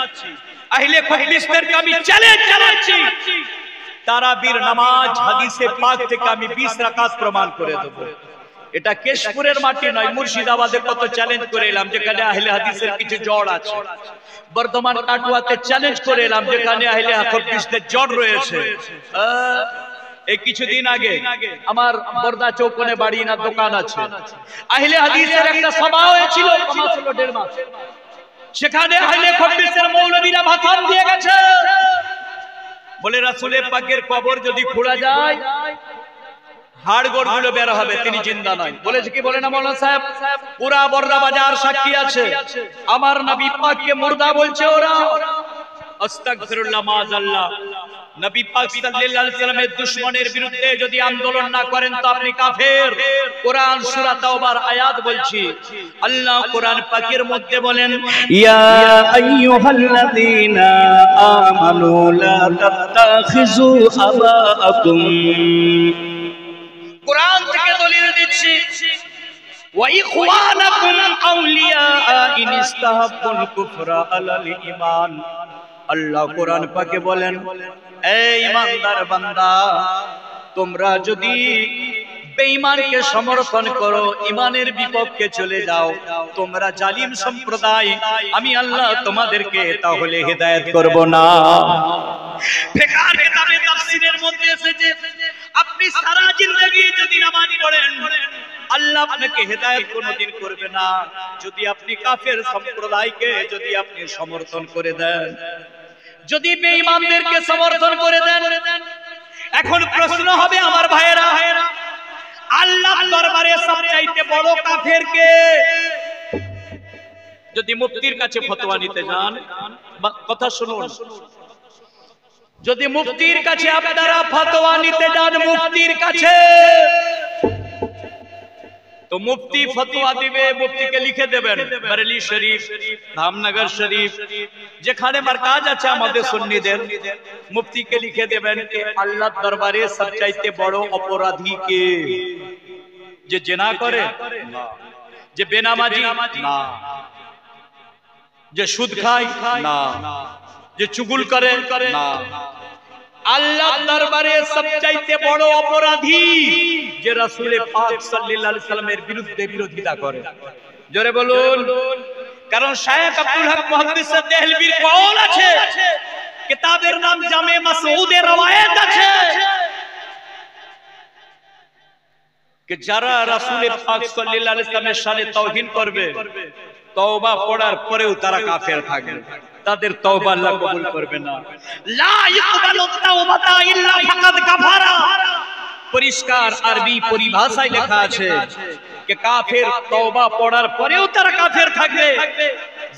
আহলে খবিসদেরকে আমি চ্যালেঞ্জ জানাচ্ছি, তারাবির নামাজ হাদিসে পাক থেকে আমি 20 রাকাত প্রমাণ করে দেব। এটা কেশপুরের মাটি নয়, মুর্শিদাবাদে কত চ্যালেঞ্জ করে এলাম যেখানে আহলে হাদিসের কিছু জড় আছে। বর্ধমান কাটুয়াতে চ্যালেঞ্জ করে এলাম যেখানে আহলে খবিসদের জড় রয়েছে। এই কিছুদিন আগে আমার বর্দা চৌকনে বাড়ি না দোকান আছে, আহলে হাদিসের একটা সভা হয়েছিল, 1.5 মাস। সেখানে আহলে খবিসের মৌলবীরা ভাষণ দিয়ে গেছে, বলে রাসূলের পাকের কবর যদি খোঁড়া যায় হাড়গোড় গুলো বের হবে, তিনি জিন্দা নয়। বলেছে কি বলে না মাওলানা সাহেব? পুরা বর্দা বাজার সাক্ষী আছে, আমার নবী পাককে মুর্দা বলছে ওরা। আস্তাগফিরুল্লাহ মাআযাল্লাহ। নবী পাক সাল্লাল্লাহু আলাইহি ওয়াসাল্লামের দুশমনের বিরুদ্ধে যদি আন্দোলন না করেন তো আপনি কাফের। কোরআন সূরা তাওবার আয়াত বলছি, আল্লাহ কোরআন পাকের মধ্যে বলেন, ইয়া আইয়ুহাল্লাযীনা আমানু লা তাত্তাখিযু আবাআকুম। কোরআন থেকে দলিল দিচ্ছি, ওয়া ইখওয়ানাকুম আউলিয়া ইন ইসতাহাব্বুল কুফরা আলাল ঈমান। আল্লাহ কোরআন পাকে বলেন, এই ঈমানদার বান্দা, তোমরা যদি বেঈমানকে সমর্থন করো, ঈমানের বিপক্ষে চলে যাও, তোমরা জালিম সম্প্রদায়, আমি আল্লাহ তোমাদেরকে তাহলে হেদায়েত করব না। ফিকার কিতাবে তাফসীরের মধ্যে এসেছে, আপনি সারা জিন্দেগি যদি নামাজ পড়েন আল্লাহ আপনাকে হেদায়েত কোনোদিন করবে না যদি আপনি কাফের সম্প্রদায়কে যদি আপনি সমর্থন করে দেন, যদি বেঈমানদেরকে সমর্থন করে দেন। এখন প্রশ্ন হবে আমার ভাইয়েরা, আল্লাহর দরবারে সবচাইতে বড় কাফের কে? যদি মুফতির কাছে ফতোয়া নিতে যান, কথা শুনুন, যদি মুফতির কাছে আপনারা ফতোয়া নিতে যান, মুফতির কাছে, তো মুফতি ফতোয়া দিবে, মুফতিকে লিখে দেবেন বরেলি শরীফ, ধামনগর শরীফ, যেখানে মারকাজ আছে আমাদের সুন্নিদের, মুফতিকে লিখে দেবেন যে আল্লাহর দরবারে সবচাইতে বড় অপরাধী কে? যে জিনা করে না, যে বেনামাজি না, যে সুদ খায় না, যে চুগুল করে না। আল্লাহর দরবারে সবচাইতে বড় অপরাধী যে রাসূল পাক সাল্লাল্লাহু আলাইহি সাল্লামের বিরুদ্ধে বিরোধিতা করে। জোরে বলুন, কারণ শায়েখ আব্দুল হক মুহাদ্দিস দেহলভির কওল আছে, কিতাবের নাম জামে মাসউদের রওয়ায়াত আছে कि যারা রাসূল পাক সাল্লাল্লাহু আলাইহি ওয়াসাল্লামের শানে তাওহীন করবে, তওবা পড়ার পরেও তারা কাফের থাকবে, তাদের তওবা আল্লাহ কবুল করবে না। লা ইকবালু তাওবাতা ইল্লা ফাকাদ কাফারা, পরিষ্কার আরবি পরিভাষায় লেখা আছে कि কাফের তওবা পড়ার পরেও তারা কাফের থাকবে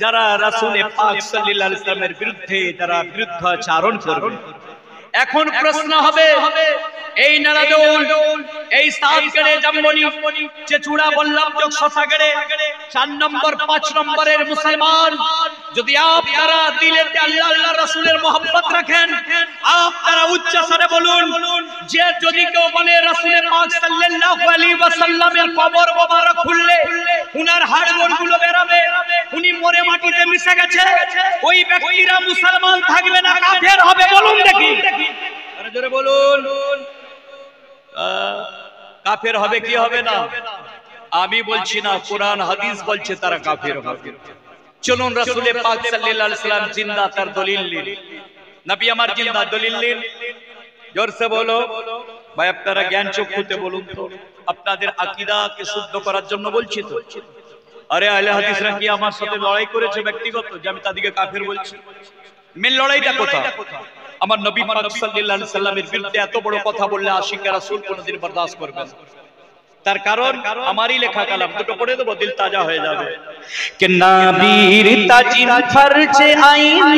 যারা রাসূল পাক সাল্লাল্লাহু আলাইহি ওয়াসাল্লামের বিরুদ্ধে যারা বিরুদ্ধাচরণ করবে। এখন প্রশ্ন হবে, এই নারাদৌল, এই সাতগড়ে জামবনি, চেচুড়া বল্লভ চক শশাগড়ে 4 নম্বর 5 নম্বরের মুসলমান যদি আপনারা দিলেতে আল্লাহ আল্লাহ রাসূলের মোহাব্বত রাখেন, আপনারা উচ্চ স্বরে বলুন যে যদি কেউ বলে রাসূল পাক সাল্লাল্লাহু আলাইহি ওয়াসাল্লামের কবর মোবারক খুললে উনার হাড়গোড়গুলো বেরাবে, উনি মরে মাটিতে মিশে গেছে, ওই ব্যক্তিরা মুসলমান থাকবে না, কাফের হবে। বলুন দেখি, আরে জোরে বলুন, কাফের হবে কি হবে না? আমি বলছি না, কোরআন হাদিস বলছে তারা কাফের হবে। চলুন রাসূল পাক সাল্লাল্লাহু আলাইহি ওয়াসাল্লাম জিন্দা, তার দলিল নিন। নবী আমার জিন্দা, দলিল নিন। জোর সে বলো ভাই, আপনারা জ্ঞান চক্ষুতে বলুন তো, আপনাদের আকীদাকে শুদ্ধ করার জন্য বলছি তো। আরে আহলে হাদিসরা কি আমার সাথে লড়াই করেছে ব্যক্তিগত যে আমি তাদেরকে কাফের বলছি? মেন লড়াইটা কোথায়? আমার নবী পাক সাল্লাল্লাহু আলাইহি ওয়াসাল্লামের বিরুদ্ধে এত বড় কথা বললে আশিকে রাসূল কোনদিন বরদাস্ত করবে না। তার কারণ আমারই লেখা কালাম, দুটো পড়ে দেবো, দিল তাজা হয়ে যাবে। कि नबीर ताजिम फर्ज आईन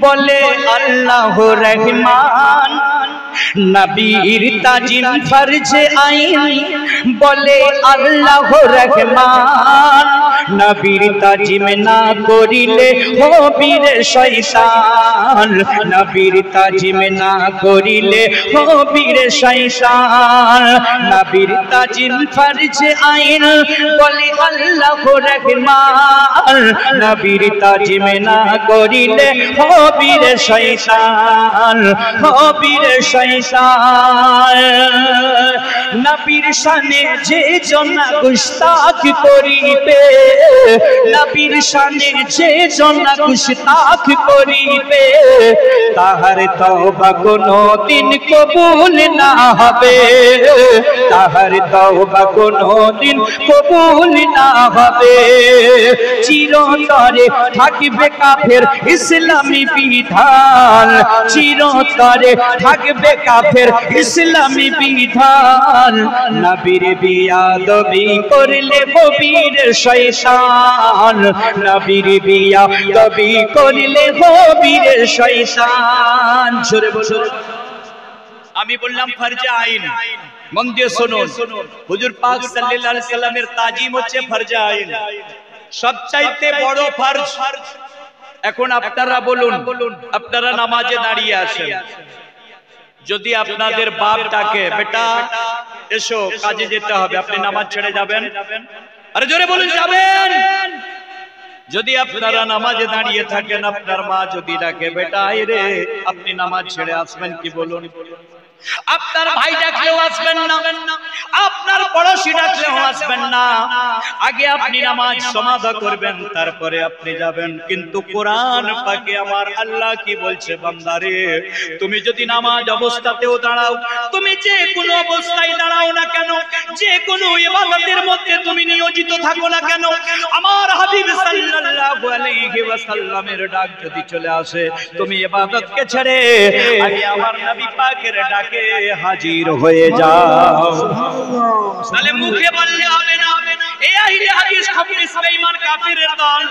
बोले अल्लाह रहमान, नबीर ताजिम फर्ज आईन बोले अल्लाह रहमान, नबीर ताजिम ना करिले हबिरे शैतान, नबीर ताजिम ना करिले हबिरे शैतान, नबीर ताजिम फर्ज आईन बोले अल्लाह रहमान, नबीर ताजिम ना करिले हबिरे शैतान, हबिरे शैतान, नबीर शाने जे जना गुस्ताख करिबे, नबीर शाने जे जना गुस्ताख करिबे, ताहार तौबा कोनो दिन कबूल ना हबे, ताहार तौबा कोनो दिन कबूल ना हबे, চিরতরে থাকবে কাফের ইসলামী বিধান, চিরতরে থাকবে কাফের ইসলামী বিধান, নবীর বিয়াদবি করলে হবির শয়তান, নবীর বিয়াদবি করলে হবির শয়তান। জোরে বলুন। আমি বললাম ফরজে আইন, মন দিয়ে শুনুন। হুজুর পাক সাল্লাল্লাহু আলাইহি ওয়াসাল্লামের তাজিম হচ্ছে ফরজে আইন, সবচাইতে বড় ফরজ। এখন আপনারা বলুন, আপনারা নামাজে দাঁড়িয়ে আছেন, যদি আপনাদের বাপ ডাকে বেটা এসো কাজে যেতে হবে, আপনি নামাজ ছেড়ে যাবেন? আরে জোরে বলুন, যাবেন? যদি আপনারা নামাজে দাঁড়িয়ে থাকেন, আপনার মা যদি ডাকে বেটা আয় রে, আপনি নামাজ ছেড়ে আসবেন কি? বলুন। আপনার ভাই ডাকলেও আসবেন না, আপনার পড়োশি ডাকলেও আসবেন না, আগে আপনি নামাজ সমাধা করবেন, তারপরে আপনি যাবেন। কিন্তু কোরআন পাকে আমার আল্লাহ কি বলছে? বান্দারে, তুমি যদি নামাজ অবস্থাতেও দাঁড়াও, তুমি যে কোনো অবস্থায় দাঁড়াও না কেন, যে কোনো ইবাদতের মধ্যে তুমি নিয়োজিত থাকো না কেন, আমার হাবিব সাল্লাল্লাহু আলাইহি ওয়াসাল্লামের ডাক যদি চলে আসে, তুমি ইবাদতকে ছেড়ে আগে আমার নবী পাকের ডাকে হাজির হয়ে যাও। তাহলে মুখে বললে হবে না, এই আহলে হাদিস খবরিস বেঈমান কাফিরের দল।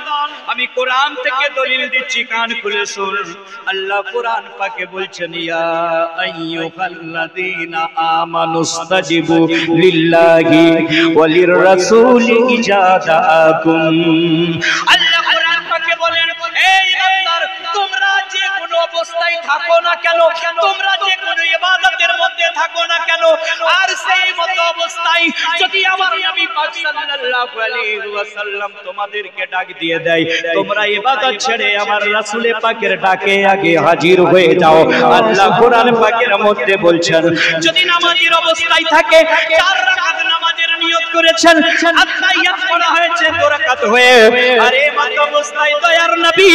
আমি কোরআন থেকে দলিল দিচ্ছি, কান খুলে শুনুন। আল্লাহ কোরআন পাকে বলছেন, ইয়া আইয়ুহাল্লাযীনা আমানুস্তাজিবু লিল্লাহি ওয়ালির রাসূলি ইজা দাআকুম। আল্লাহ কোরআন পাকে বলেন, এই বান্দার, তোমরা যে কোনো অবস্থায় থাকো না কেন, তোমরা যে কোনো ইবাদতের মধ্যে থাকো না কেন, আর সেই মতো অবস্থায় যদি আমার নবী পাক সাল্লাল্লাহু আলাইহি ওয়াসাল্লাম তোমাদেরকে ডাক দিয়ে দেয়, তোমরা ইবাদত ছেড়ে আমার রাসূল পাকের ডাকে আগে হাজির হয়ে যাও। আল্লাহ কোরআন পাকের মধ্যে বলছেন, যদি নামাজের অবস্থায় থাকে, 4 রাকাত নামাজের নিয়ত করেছেন আত্তাহিয়াত পড়া হয়েছে 2 রাকাত হয়ে আর এই মত অবস্থায় দয়ার নবী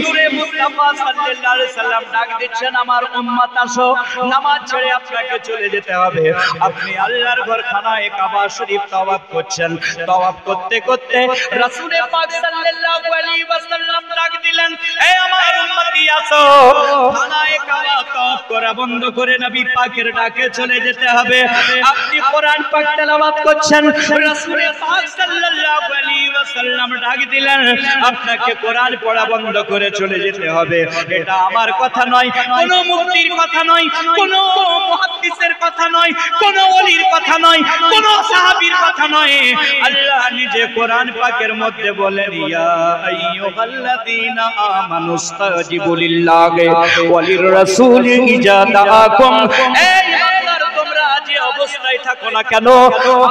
নূরে মুস্তাফা সাল্লাল্লাহু আলাইহি সাল্লাম ডাক দিচ্ছেন আমার উম্মত আসো নামাজ ছেড়ে আপনাকে চলে যেতে হবে আপনি আল্লাহর ঘর খানায়ে কাবা শরীফ তাওয়াফ করছেন তাওয়াফ করতে করতে রাসূল পাক সাল্লাল্লাহু আলাইহি ওয়াসাল্লাম ডাক দিলেন এ আমার উম্মতি আসো খানায়ে কাবা তাওয়াফ করা বন্ধ করে নবী পাকের ডাকে চলে যেতে হবে আপনি কোরআন পাক তেলাওয়াত করছেন রাসূল পাক সাল্লাল্লাহু আলাইহি ওয়াসাল্লাম ডাক দিলেন আপনাকে কোরআন পড়া বন্ধ করে চলে যেতে হবে এটা আমার কথা নয় কোন মুফতির কথা নয় কোন মুহাদ্দিসের কথা নয় কোন ওলির কথা নয় কোন সাহাবীর কথা নয় আল্লাহ নিজে কোরআন পাকের মধ্যে বলেন ইয়া আইয়ুহাল্লাযীনা আমানুস্তাজিবু লিল্লাহি ওয়ালির রাসূলি ইজা দাআকুম এই ইমানদার তোমরা যে অবস্থায় থাকো না কেন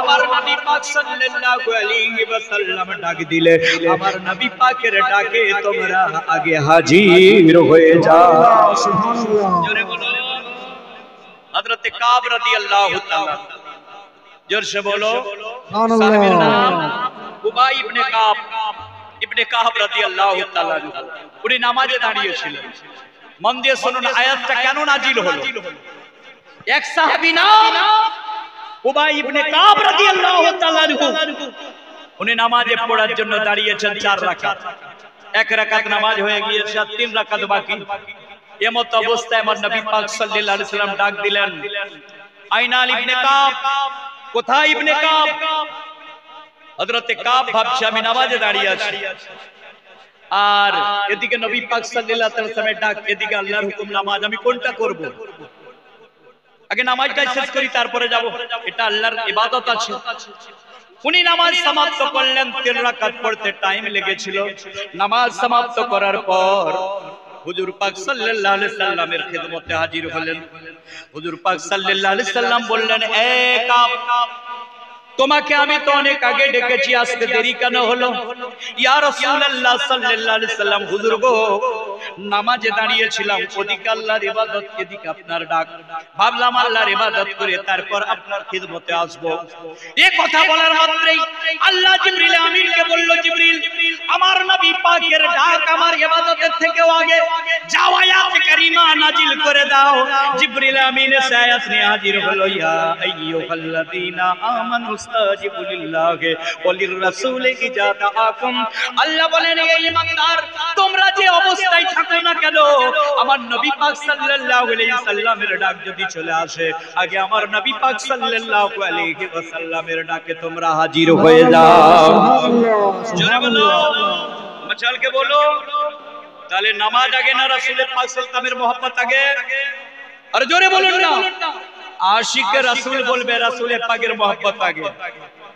আমার নবী পাক সাল্লাল্লাহু আলাইহি ওয়াসাল্লাম ডাক দিলে আমার নবী পাকের ডাকে তোমরা আগে হাজির হয়ে যাও সুবহানাল্লাহ জোরে বলো হযরত কাব রাদিয়াল্লাহু তাআলা जोर से बोलो साहबीर नाम उबाई इब्ने काब রাদিয়াল্লাহু তাআলা উনি নামাজে দাঁড়িয়ে ছিলেন মন দিয়ে শুনুন আয়াতটা কেন নাজিল হলো এক সাহাবী নাম উবাই ইবনে কাব রাদিয়াল্লাহু তাআলা উনি নামাজে পড়ার জন্য দাঁড়িয়েছেন 4 রাকাত এক রাকাত নামাজ হয়ে গিয়েছে আর 3 রাকাত বাকি এমত অবস্থায় আমার নবী পাক সাল্লাল্লাহু আলাইহি সাল্লাম ডাক দিলেন আইনা ইবনে কাব কোথায় ইবনে কাব হযরতে কাব ভাবছে আমি নামাজে দাঁড়িয়ে আছি আর এদিকে নবী পাক সাল্লাল্লাহু আলাইহি ওয়াসাল্লামের ডাক এদিকে আল্লাহর হুকুম নামাজ আমি কোনটা করব আগে নামাজটা শেষ করি তারপরে যাব এটা আল্লাহর ইবাদত আছে উনি নামাজ সমাপ্ত করলেন 3 রাকাত পড়তে টাইম লেগেছিল নামাজ সমাপ্ত করার পর হুজুর পাক সাল্লাল্লাহু আলাইহি সাল্লামের খিদমতে হাজির হলেন হুজুর পাক সাল্লাল্লাহু আলাইহি সাল্লাম বললেন এ কাব তোমাকে আমি তো অনেক আগে ডেকেছি আজকে দেরি কেন হলো ইয়া রাসূলুল্লাহ সাল্লাল্লাহু আলাইহি সাল্লাম হুজুর গো নামাজে দাঁড়িয়েছিলাম ওদিকে আল্লাহর ইবাদত এদিকে আপনার ডাক ভাবলাম আল্লাহর ইবাদত করে তারপর আপনার খিদমতে আসব এই কথা বলার মাত্রই আল্লাহ জিবরিল আমিনকে বলল জিবরিল আমার নবী পাকের ডাক আমার ইবাদতের থেকেও আগে যাও আয়াত কারীমা নাজিল করে দাও জিবরিল আমিন এসে আয়াত নিয়ে হাজির হলো ইয়া আইয়ুহাল্লাযীনা আমানু ইস্তাজিবু লিল্লাহি ওয়ালির রাসূলি ইজা দাআকুম আল্লাহ বলেন এই ঈমানদার তোমরা যে অবস্থায় থাকো না কেন আমার নবী পাক সাল্লাল্লাহু আলাইহি সাল্লামের ডাক যদি চলে আসে আগে আমার নবী পাক সাল্লাল্লাহু আলাইহি ওয়াসাল্লামের ডাকে তোমরা হাজির হয়ে যাও জোরে বলো মচাল কে বলো তাহলে নামাজ আগে না রাসূল পাক সাল্লামের मोहब्बत আগে আর জোরে বলুন না आशिक रसूल बोलबे रसूल पाकेर मोहब्बत आगे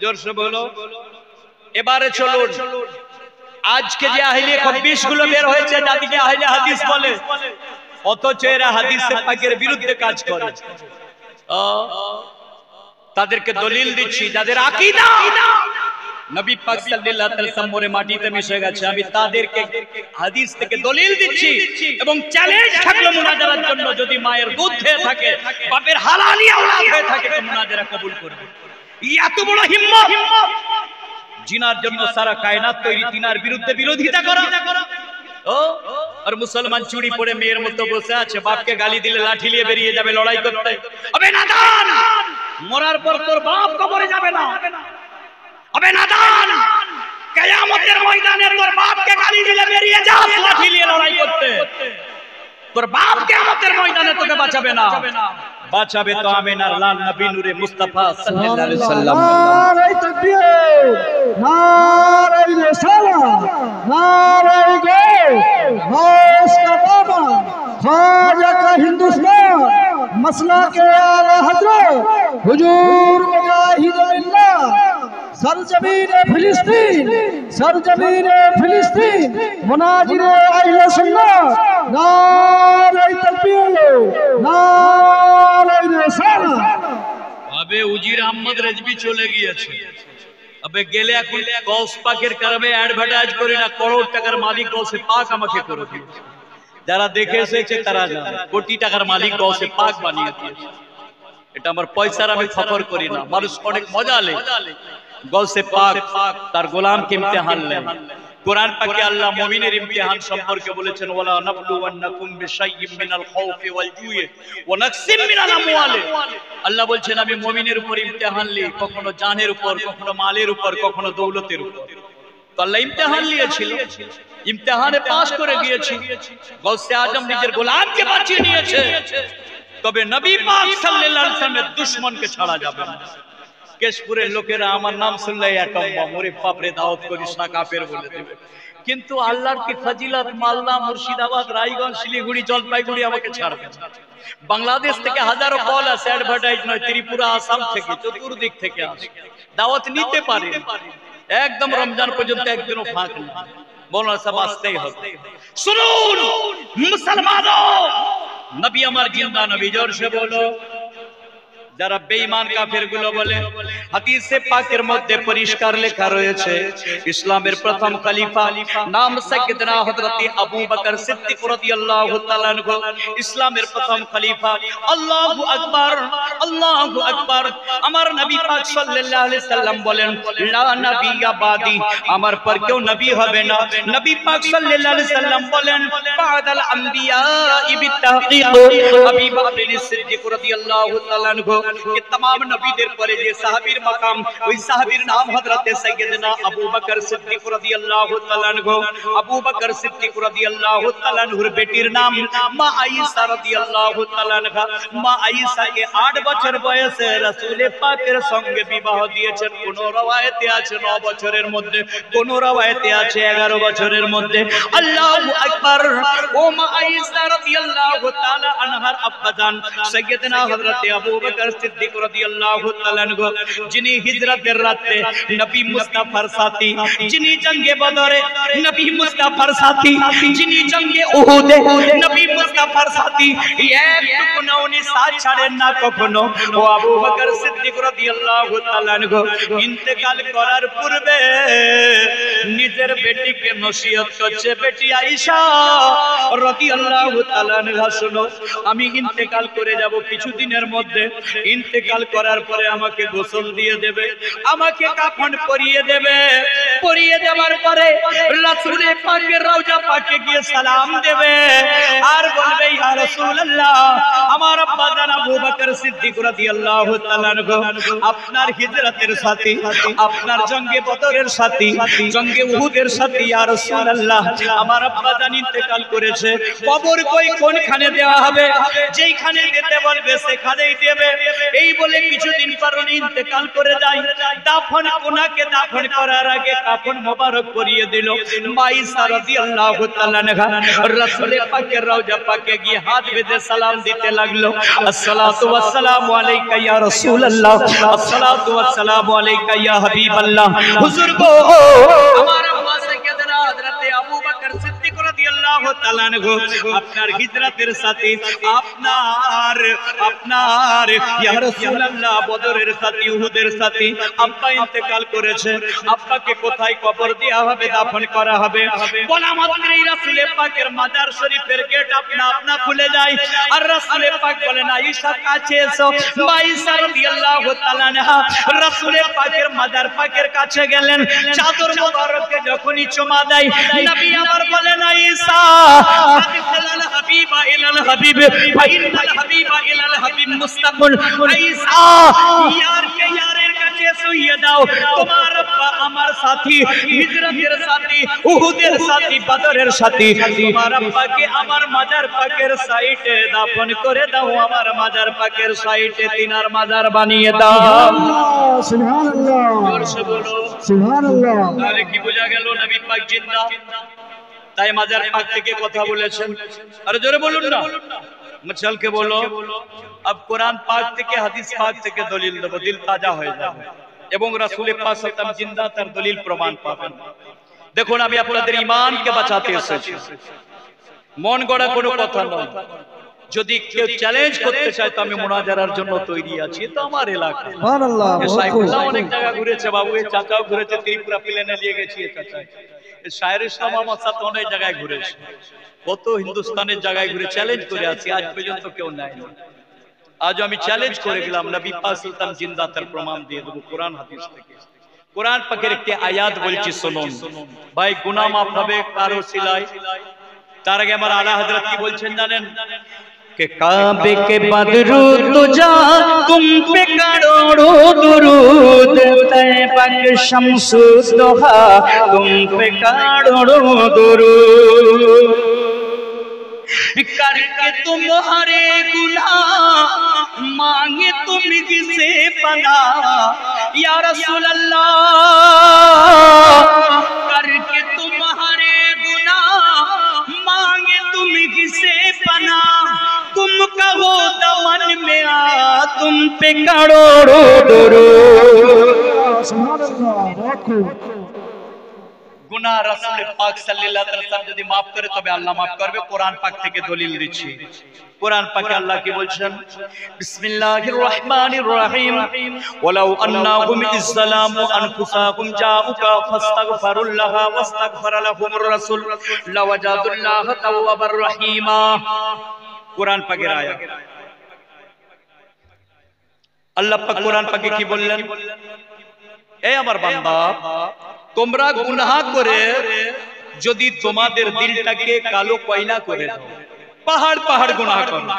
जोर से बोलो এবারে চলুন আজকে যে আহলে খবিশ গুলো বের হয়েছে যাদেরকে আহলে হাদিস বলে অথচ এরা হাদিসে পাকের বিরুদ্ধে কাজ করে তাদেরকে দলিল দিচ্ছি যাদের আকীদা নবী পাক সাল্লাল্লাহু আলাইহি ওয়াসাল্লামের মাটিতে মিশে গেছে আমি তাদেরকে হাদিস থেকে দলিল দিচ্ছি এবং চ্যালেঞ্জ থাকলো মুনাজারার জন্য যদি মায়ের দুধ খেয়ে থাকে বাপের হালালি আওলাদ হয়ে থাকে তো মুনাজারা কবুল করবে এত বড় হিম্মত জিনার জন্য সারা কায়নাত তৈরি তিনার বিরুদ্ধে বিরোধিতা করা ও আর মুসলমান চুরি পরে মেয়ের মতো বসে আছে বাপকে গালি দিলে লাঠি নিয়ে বেরিয়ে যাবে লড়াই করতে আবে নাদান মরার পর তোর বাপ কবরে যাবে না আবে নাদান কিয়ামতের ময়দানে তোর বাপকে গালি দিলে বেরিয়ে যাস লাঠি নিয়ে লড়াই করতে তোর বাপ কিয়ামতের ময়দানে তোকে বাঁচাবে না বাঁচাবে তো আমিনার লাল নবী নূরে মুস্তাফা সাল্লাল্লাহু আলাইহি ওয়াসাল্লাম নারে তাকবীর নারে রিসালাত নারে গে গৌস का दामन ख्वाजा का हिंदुस्तान मसला के आला हजरत हुजूर मुजाहिद मिल्लाह सरजमीन फिलिस्तीन मुनाजिर अहले सुन्नत नारे तकबीर नारे रिसालात अबे उजीर अहमद रजबी চলে গিয়েছে अबे গেলে এখন গৌস পাকের কারণে অ্যাডভার্টাইজ করি না করোড় টাকার মালিক গৌসে পাক আমাকে করে দিয়েছে যারা দেখে এসেছে তারা জানে কোটি টাকার মালিক গৌসে পাক বানিয়ে দিয়েছে এটা আমার পয়সার আমি ফখর করি না, মানুষ অনেক মজা লে। গৌসে পাক তার গোলামকে ইমতিহান নেন। কোরআন পাকে আল্লাহ মুমিনের ইমতিহান সম্পর্কে বলেছেন, ওয়ালা নাবলুওয়ান্নাকুম বিশাইয়্যিম মিনাল খাউফি ওয়াল জুই ওয়া নাকসিম মিনাল আমওয়ালি। আল্লাহ বলছেন আমি মুমিনের উপর ইমতিহান লি, কখনো জানের উপর, কখনো মালের উপর, কখনো দৌলতের উপর। তো আল্লাহ ইমতিহান নিয়েছিল, ইমতিহানে পাস করে গিয়েছি। গৌসে আজম নিজের গোলামকে বাঁচিয়ে নিয়েছে। তবে নবী পাক সাল্লাল্লাহু আলাইহি ওয়াসাল্লামের দুশমনকে ছাড়া যাবে না। কেশপুরের লোকেরা আমার নাম শুনলে একাম্মা মোরে বাপরে দাওয়াত করিস না, কাফের বলে দেবে। কিন্তু আল্লাহর কি ফজিলত, মালদা, মুর্শিদাবাদ, রায়গঞ্জ, শিলিগুড়ি, জলপাইগুড়ি আমাকে ছাড়বে। বাংলাদেশ থেকে হাজারো কল আছে, অ্যাডভার্টাইজ নয়, ত্রিপুরা, আসাম থেকে, চতুর্দিক থেকে আসে, দাওয়াত নিতে পারে। একদম রমজান পর্যন্ত একদিনও ফাঁক নেই। মৌলানা সাহেব আসতেই হবে। শুনুন মুসলমানও, নবী আমার জিন্দা নবী, জোর সে বলো। যারা বেঈমান কাফের গুলো বলে, হাদিসে পাকের মধ্যে পরিষ্কার লেখা রয়েছে ইসলামের প্রথম খলিফা নাম সাইয়েদনা হযরত আবু বকর সিদ্দিক রাদিয়াল্লাহু তাআলা আনহু। ইসলামের প্রথম খলিফা। আল্লাহু আকবার, আল্লাহু আকবার। আমার নবী পাক সাল্লাল্লাহু আলাইহি সাল্লাম বলেন, লা নবিয়্যা বাদি, আমার পর কেউ নবী হবে না। নবী পাক সাল্লাল্লাহু আলাইহি সাল্লাম বলেন, বাদাল আম্বিয়া বিতাহকিক আবু বকর সিদ্দিক রাদিয়াল্লাহু তাআলা আনহু। कि तमाम नबीদের পরে যে সাহাবীর মাকাম, ওই সাহাবীর নাম হযরত সাইয়েদনা আবু বকর সিদ্দিক রাদিয়াল্লাহু তাআলা আনহু। আবু বকর সিদ্দিক রাদিয়াল্লাহু তাআলা আনহুর বেটির নাম মা আয়েশা রাদিয়াল্লাহু তাআলা আনহা। মা আয়েশাকে 8 বছর বয়সে রাসূল পাকের সঙ্গে বিবাহ দিয়েছেন। কোন রওয়ায়াতে আছে 9 বছরের মধ্যে, কোন রওয়ায়াতে আছে 11 বছরের মধ্যে। আল্লাহু আকবার। ও মা আয়েশা রাদিয়াল্লাহু তাআলা আনহার আব্বাজান সাইয়েদনা হযরত আবু বকর সিদ্দিক রাদিয়াল্লাহু তাআলা আনহু, যিনি হিজরতের রাতে নবী মুস্তাফার সাথী, যিনি জঙ্গে বদরে নবী মুস্তাফার সাথী, যিনি জঙ্গে উহুদে নবী মুস্তাফার সাথী, একটুকুও উনি সাথ ছাড়েন না কখনো। ও আবু বকর সিদ্দিক রাদিয়াল্লাহু তাআলা আনহু ইন্তেকাল করার পূর্বে নিজের বেটিকে নসিহত করছে, বেটি আয়েশা রাদিয়াল্লাহু তাআলা আনহা, শোনো, আমি ইন্তেকাল করে যাব কিছুদিনের মধ্যে। ইন্তেকাল করার পরে আমাকে গোসল দিয়ে দেবে, আমাকে কাফন পরিয়ে দেবে। পরিয়ে দেওয়ার পরে রাসূল পাকের রওজা পাকে গিয়ে সালাম দেবে আর বলবে, ইয়া রাসূলুল্লাহ, আমার আব্বা জান আবু বকর সিদ্দিক রাদিয়াল্লাহু তাআলা আনহু আপনার হিজরতের সাথী, আপনার জঙ্গে বদরের সাথী, জঙ্গে উহুদের সাথী। ইয়া রাসূলুল্লাহ, আমার আব্বা জান ইন্তেকাল করেছে, কবর কই কোনখানে দেওয়া হবে? যেইখানে দিতে বলবে সেখানেই দেবে। এই বলে কিছুদিন পর উনি ইন্তেকাল করে যায়। দাফন, ওনাকে দাফন করার আগে কাফন মোবারক পরিয়ে দিল। আয়েশা রাদিয়াল্লাহু তাআলা আনহা রাসূল পাকের রওজা পাকে গিয়ে হাত বেঁধে সালাম দিতে লাগলো, আসসালাতু ওয়াসসালামু আলাইকা ইয়া রাসূলুল্লাহ, আসসালাতু ওয়াসসালামু আলাইকা ইয়া হাবিবাল্লাহ। হুজুর গো, আমার আব্বা সাইয়েদনা হযরত আবু বকর সিদ্দিক রাদিয়াল্লাহু তাআলা আনহু আপনার হিজরতের সাথী, আপনার ইয়া রাসূলুল্লাহ বদরের সাথী, উহুদের সাথী, আব্বা ইন্তেকাল করেছে। আব্বাকে কোথায় কবর দেওয়া হবে, দাফন করা হবে? বলা মাত্রই রাসূল পাকের মাজার শরীফের গেট আপনা আপনা খুলে যায়। আর রাসূল পাক বলেন, আয়েশা কাছে এসো। আয়েশা রাদিয়াল্লাহু তাআলা আনহা রাসূল পাকের মাজার পাকের কাছে গেলেন। চাদর মোবারককে যখনই চুমা দেয়, নবী আমার বলেন, আয়েশা আদিল হাবিবা ইলাল হাবিব ওয়া ইন্নাল হাবিবা ইলাল হাবিব মুস্তাকুল। আয়েশা, ইয়ারকে ইয়ারের কাছে শুইয়ে দাও। তোমার আব্বা আমার সাথী, হিজরতের সাথী, উহুদের সাথী, বদরের সাথী। তোমার আব্বাকে আমার মাজার পাকের সাইডে দাফন করে দাও, আমার মাজার পাকের সাইডে তিনার মাজার বানিয়ে দাও। সুবহানাল্লাহ, জোরসে বলো সুবহানাল্লাহ। তাহলে কি বোঝা গেল? নবী পাক জিন্দা, তাই মাজার পাক থেকে কথা বলেছেন। আরে জোরে বলুন না, মচল के बोलो। अब कुरान पाक থেকে, হাদিস পাক থেকে দলিল দেব, দিল তাজা হয়ে যাবে এবং রাসূল পাক সাল্লাল্লাহু জিন্দা, তার দলিল প্রমাণ পাবেন। দেখুন, আমি আপনাদের ঈমানকে বাঁচাতে এসেছি, মন গড়া কোনো কথা নয়। যদি কেউ চ্যালেঞ্জ করতে চায় তো আমি মুনাজারার জন্য তৈরি আছি। তো আমার এলাকা সুবহানাল্লাহ, সাইফুল্লাহ অনেক জায়গা ঘুরেছে, বাবু এই চাচাও ঘুরেছে, ত্রিপুরা প্লেনে নিয়ে গেছি এই চাচা। শায়ের ইসলাম আমার সাথে অনেক জায়গায় ঘুরেছে, কত হিন্দুস্তানের জায়গায় ঘুরে চ্যালেঞ্জ করে আছি, আজ পর্যন্ত কেউ নেয় না। আজ আমি চ্যালেঞ্জ করে গেলাম নবী পাক সুলতান জিন্দা, তার প্রমাণ দিয়ে দেব কোরআন হাদিস থেকে। কোরআন পাকের একটি আয়াত বলছি শুনুন ভাই, গুনাহ মাফ হবে কারো সিলাই। তার আগে আমার আলা হযরত কি বলছেন জানেন? कि काबे के बदरू तुझा तुम पे करोड़ों दुरूद, तैबा के शम्सु दोहा तुम पे करोड़ों दुरूद, करके तुम्हारे गुनाह मांगे तुम किसे पनाह या रसूल अल्लाह, करके तुम्हारे गुनाह मांगे तुम किसे पनाह, तुम कहो दमन में आ तुम पे करोड़ों दुरूद। गुनाह रसूल पाक सल्लल्लाहु अलैहि वसल्लम যদি maaf করে তবে আল্লাহ maaf করবে। কোরআন পাক থেকে দলিল দিচ্ছি। কোরআন পাকে আল্লাহ কি বলছেন? বিসমিল্লাহির রহমানির রহিম, ওয়ালাউ আন্নাহুম ইযলামু আনফুসাহুম জাউকা ফাস্তাগফিরুল্লাহ ওয়াস্তাগফারা লাহুমুর রাসূল লাওয়াজাদুল্লাহ তাওয়াবার রহিমা। কোরআন পাকের আয়াত। আল্লাহ পাক কোরআন পাকে কি বললেন? এ আমার বান্দা, তোমরা গুনাহ করে যদি তোমাদের দিলটাকে কালো কয়লা করে দাও, পাহাড় পাহাড় গুনাহ করো,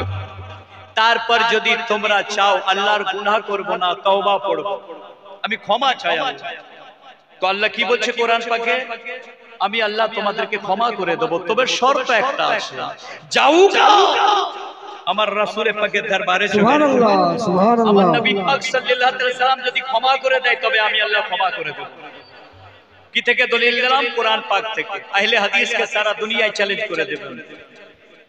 তারপর যদি তোমরা চাও আল্লাহর গুনাহ করব না, তওবা পড়ব, আমি ক্ষমা চাই, তো আল্লাহ কি বলছে কোরআন পাকে? আমি আল্লাহ তোমাদেরকে ক্ষমা করে দেব, তবে শর্ত একটা আছে, যাওগা আমার রাসূল পাকের দরবারে চলে, সুবহানাল্লাহ সুবহানাল্লাহ, আমার নবী পাক সাল্লাল্লাহু আলাইহি ওয়াসাল্লাম যদি ক্ষমা করে দেয় তবে আমি আল্লাহ ক্ষমা করে দেব। কি থেকে দলিল দিলাম? কোরআন পাক থেকে। আহলে হাদিসকে সারা দুনিয়ায় চ্যালেঞ্জ করে দেব।